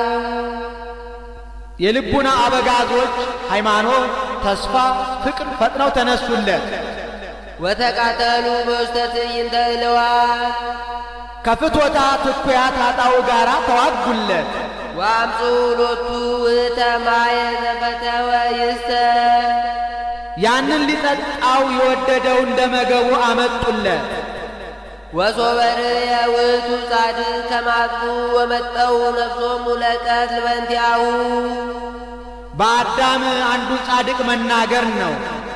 የልቡና አበጋዞች ሃይማኖት፣ ተስፋ፣ ፍቅር ፈጥነው ተነሱለት። ወተቃተሉ በውስተ ትዕይንተ እልዋን ከፍትወታት እኩያት አጣው ጋራ ተዋጉለት። ወአምፁ ሎቱ ውእተ ማየ ዘፈተወ ይእሰይ ያንን ሊጠጣው የወደደውን ደመ ገቦ አመጡለት። ወሶበር የውእቱ ጻድቅ ከማጥቡ ወመጠው ነፍሶሙ ለቀትል በእንቲአሁ በአዳም አንዱ ጻድቅ መናገር ነው።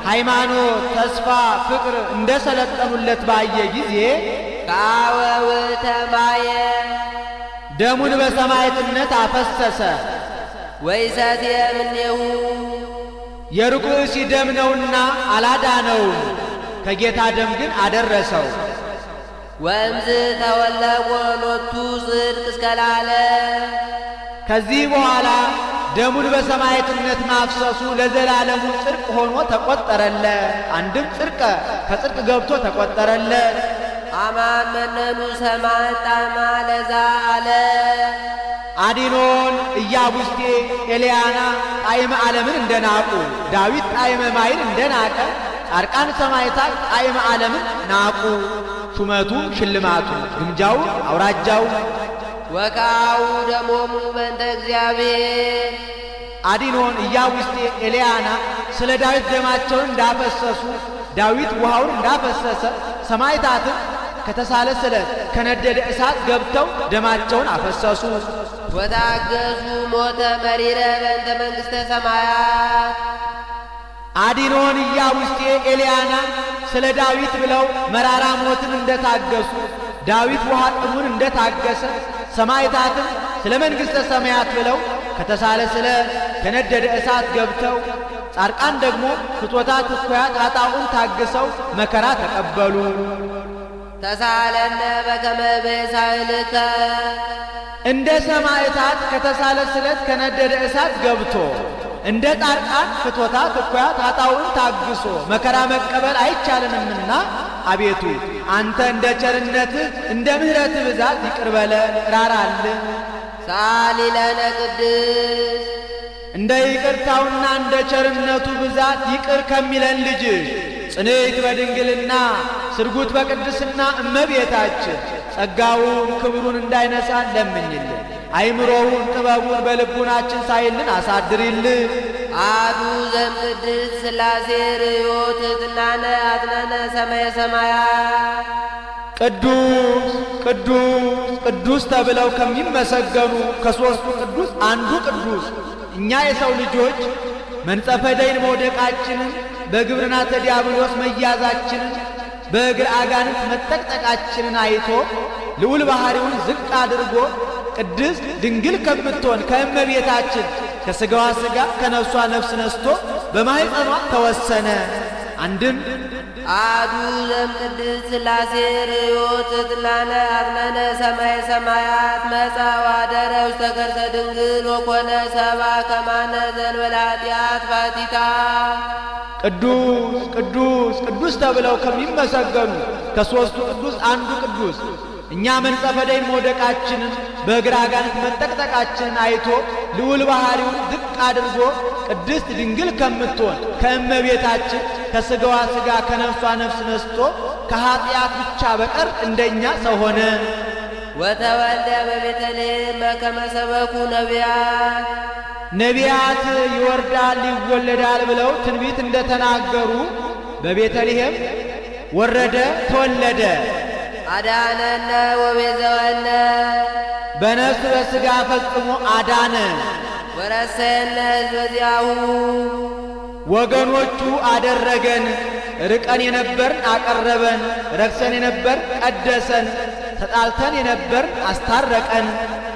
ሃይማኖት፣ ተስፋ፣ ፍቅር እንደ ሰለጠኑለት ባየ ጊዜ ከአወ ውእተ ማየ ደሙን በሰማዕትነት አፈሰሰ። ወይሰትየ እምኔሁ የሩቅ ብእሲ ደም ነውና አላዳነውም፣ ከጌታ ደም ግን አደረሰው። ወእምዝ ተወለቆ ሎቱ ጽድቅ እስከ ለዓለም ከዚህ በኋላ ደሙን በሰማዕትነት ማፍሰሱ ለዘላለሙ ጽድቅ ሆኖ ተቆጠረለ። አንድም ጽድቀ ከጽድቅ ገብቶ ተቆጠረለ። አማን መነኑ ሰማዕ ጣዕመ ለዛ አለ አዲኖን ኢያቡስቴ ኤልያና ጣዕመ ዓለምን እንደናቁ ዳዊት ጣዕመ ማይን እንደናቀ ጻድቃን ሰማዕታት ጣዕመ ዓለምን ናቁ። ሹመቱ ሽልማቱ ግምጃው አውራጃው ወካው ደሞሙ በእንተ እግዚአብሔር አዲኖን ኢያቡስቴ ኤልያና ስለ ዳዊት ደማቸውን እንዳፈሰሱ ዳዊት ውሃውን እንዳፈሰሰ ሰማዕታትም ከተሳለ ስለት ከነደደ እሳት ገብተው ደማቸውን አፈሰሱ። ወታገዙ ሞተ መሪረ በእንተ መንግሥተ ሰማያት አዲኖን ኢያቡስቴ ኤልያና ስለ ዳዊት ብለው መራራ ሞትን እንደታገሱ ዳዊት ውሃ ጥሙን እንደታገሰ ሰማዕታትም ስለ መንግሥተ ሰማያት ብለው ከተሳለ ስለት ከነደደ እሳት ገብተው ጻድቃን ደግሞ ፍትወታት እኩያት ኃጣኡን ታግሰው መከራ ተቀበሉ። ተሳለነ በከመ በሳህልከ እንደ ሰማዕታት ከተሳለ ስለት ከነደደ እሳት ገብቶ እንደ ጻድቃን ፍቶታት እኩያት ኃጣውዕን ታግሶ መከራ መቀበል አይቻልንምና አቤቱ አንተ እንደ ቸርነትህ እንደ ምሕረትህ ብዛት ይቅር በለን ራራልን። ሳሊ ለነ ቅድስ እንደ ይቅርታውና እንደ ቸርነቱ ብዛት ይቅር ከሚለን ልጅሽ ጽንዕት በድንግልና ስርጉት በቅድስና እመቤታችን ጸጋውን ክብሩን እንዳይነሳን ለምኝልን። አይምሮውን ጥበቡን በልቡናችን ሳይልን አሳድሪልን። አሐዱ ዘእምቅድስት ሥላሴ ርዮት ትሕትናነ አጽናነ ሰማየ ሰማያት ቅዱስ ቅዱስ ቅዱስ ተብለው ከሚመሰገኑ ከሦስቱ ቅዱስ አንዱ ቅዱስ እኛ የሰው ልጆች መንጸፈ ደይን መውደቃችንን በግብርናተ ዲያብሎስ መያዛችንን በእግር አጋንንት መጠቅጠቃችንን አይቶ ልዑል ባሕሪውን ዝቅ አድርጎ ቅድስት ድንግል ከምትሆን ከእመቤታችን ከሥጋዋ ሥጋ ከነፍሷ ነፍስ ነስቶ በማኅፀኗ ተወሰነ። አንድም አሐዱ ዘእምቅድስት ሥላሴ ርዮት ትሕትናነ አጽናነ ሰማየ ሰማያት መጽአ ወአደረ ውስተ ከርሰ ድንግል ወኮነ ሰብአ ከማነ ዘእንበለ ኃጢአት ባሕቲታ ቅዱስ ቅዱስ ቅዱስ ተብለው ከሚመሰገኑ ከሦስቱ ቅዱስ አንዱ ቅዱስ እኛ መንጸፈ ደይን መውደቃችንን በእግር አጋንንት መጠቅጠቃችንን አይቶ ልዑል ባሕሪውን ዝቅ አድርጎ ቅድስት ድንግል ከምትሆን ከእመቤታችን ከሥጋዋ ሥጋ ከነፍሷ ነፍስ ነስቶ ከኀጢአት ብቻ በቀር እንደኛ ሰው ሆነ። ወተወልደ በቤተልሔም በከመ ሰበኩ ነቢያት ነቢያት ይወርዳል ይወለዳል ብለው ትንቢት እንደተናገሩ በቤተልሔም ወረደ ተወለደ። አዳነነ ወቤዘወነ በነፍስ በሥጋ ፈጽሞ አዳነ። ወረሰየነ ሕዝበ ዚአሁ ወገኖቹ አደረገን። ርቀን የነበርን አቀረበን፣ ረክሰን የነበርን ቀደሰን፣ ተጣልተን የነበርን አስታረቀን።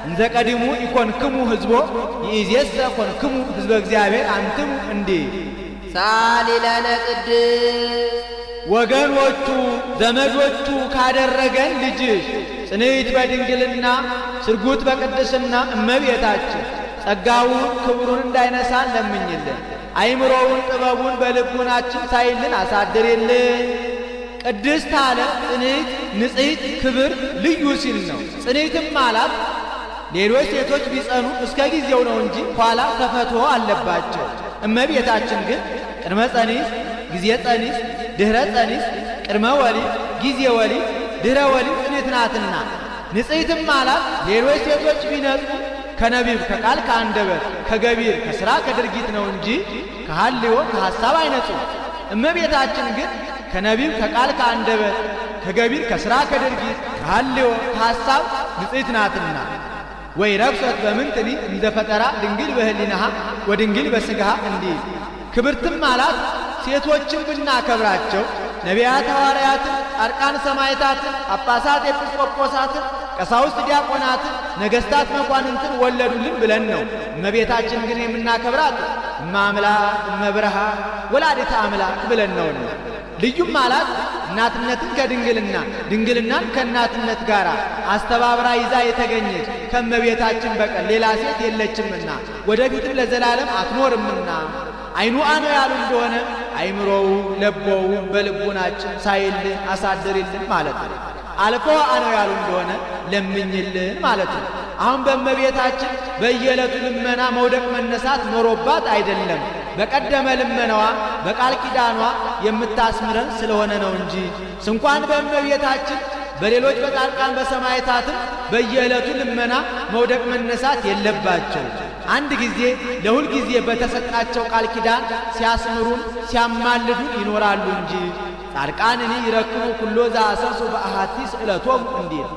እንዘ ቀዲሙ ኢኮንክሙ ሕዝቦ ይእዜሰ ኮንክሙ ሕዝበ እግዚአብሔር አንትሙ እንዲህ ሳሊ ለነ ቅድስ ወገኖቹ ዘመዶቹ ካደረገን ልጅሽ ጽንዕት በድንግልና ስርጉት በቅድስና እመቤታችን ጸጋውን ክብሩን እንዳይነሳን ለምኝልን። አይምሮውን ጥበቡን በልቡናችን ሳይልን አሳድርልን። ቅድስት አለ ጽንዕት ንጽሕት ክብር ልዩ ሲል ነው። ጽንዕትም አላት ሌሎች ሴቶች ቢጸኑ እስከ ጊዜው ነው እንጂ ኋላ ተፈትሖ አለባቸው። እመቤታችን ግን ቅድመ ጸኒስ ጊዜ ጸኒስ ድኅረ ጸኒስ ቅድመ ወሊድ ጊዜ ወሊድ ድኅረ ወሊድ ጽንዕት ናትና። ንጽሕትም አላት ሌሎች ሴቶች ቢነጹ ከነቢብ ከቃል ከአንደበት ከገቢር ከሥራ ከድርጊት ነው እንጂ ከሐልዮ ከሐሳብ አይነጹም። እመቤታችን ግን ከነቢብ ከቃል ከአንደበት ከገቢር ከሥራ ከድርጊት ከሐልዮ ከሐሳብ ንጽሕት ናትና። ወይ ረክሶት በምንትኒ እንዘ ፈጠራ ድንግል በህሊናሃ ወድንግል በሥጋሃ እንዲል ክብርትም አላት ሴቶችን ብናከብራቸው ነቢያት ሐዋርያትን ጻድቃን ሰማዕታትን ጳጳሳት ኤጲስቆጶሳትን ቀሳውስት ዲያቆናትን ነገሥታት መኳንንትን ወለዱልን ብለን ነው። እመቤታችን ግን የምናከብራት እመአምላክ እመብርሃን ወላዲተ አምላክ ብለን ነውና። ልዩም አላት እናትነትን ከድንግልና ድንግልናን ከእናትነት ጋር አስተባብራ ይዛ የተገኘች ከእመቤታችን በቀር ሌላ ሴት የለችምና ወደፊትም ለዘላለም አትኖርምና። አይኑአ ነው ያሉ እንደሆነ አይምሮው ለቦው በልቡናችን ሳይልን አሳድርልን ማለት ነው። አልፎአ ነው ያሉ እንደሆነ ለምኝልን ማለት ነው። አሁን በእመቤታችን በየዕለቱ ልመና መውደቅ መነሳት ኖሮባት አይደለም። በቀደመ ልመናዋ በቃል ኪዳኗ የምታስምረን ስለሆነ ነው እንጂ ስንኳን በእመቤታችን በሌሎች በጻድቃን በሰማዕታትም በየዕለቱ ልመና መውደቅ መነሳት የለባቸው። አንድ ጊዜ ለሁል ጊዜ በተሰጣቸው ቃል ኪዳን ሲያስምሩን ሲያማልዱን ይኖራሉ እንጂ ጻድቃንኒ ይረክቡ ኩሎ ዘአሰሱ በአሐቲ ስእለቶሙ እንዲል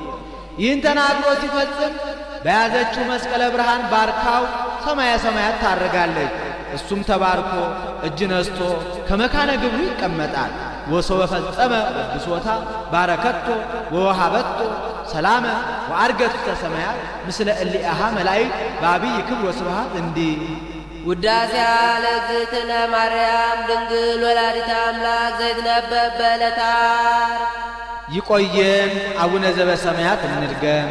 ይህን ተናግሮ ሲፈጽም በያዘችው መስቀለ ብርሃን ባርካው ሰማየ ሰማያት ታርጋለች። እሱም ተባርኮ እጅ ነስቶ ከመካነ ግብሩ ይቀመጣል። ወሶበ ፈጸመ ቅድሶታ ባረከቶ ወወሃበቶ ሰላመ ወአርገት ውስተ ሰማያት ምስለ እሊአሃ መላእክት በአብይ ክብር ወስብሐት እንዲህ ውዳሴያ ለእግዝእትነ ማርያም ድንግል ወላዲተ አምላክ ዘይትነበብ በዕለተ ዓርብ። ይቆየን። አቡነ ዘበሰማያት እንድገም።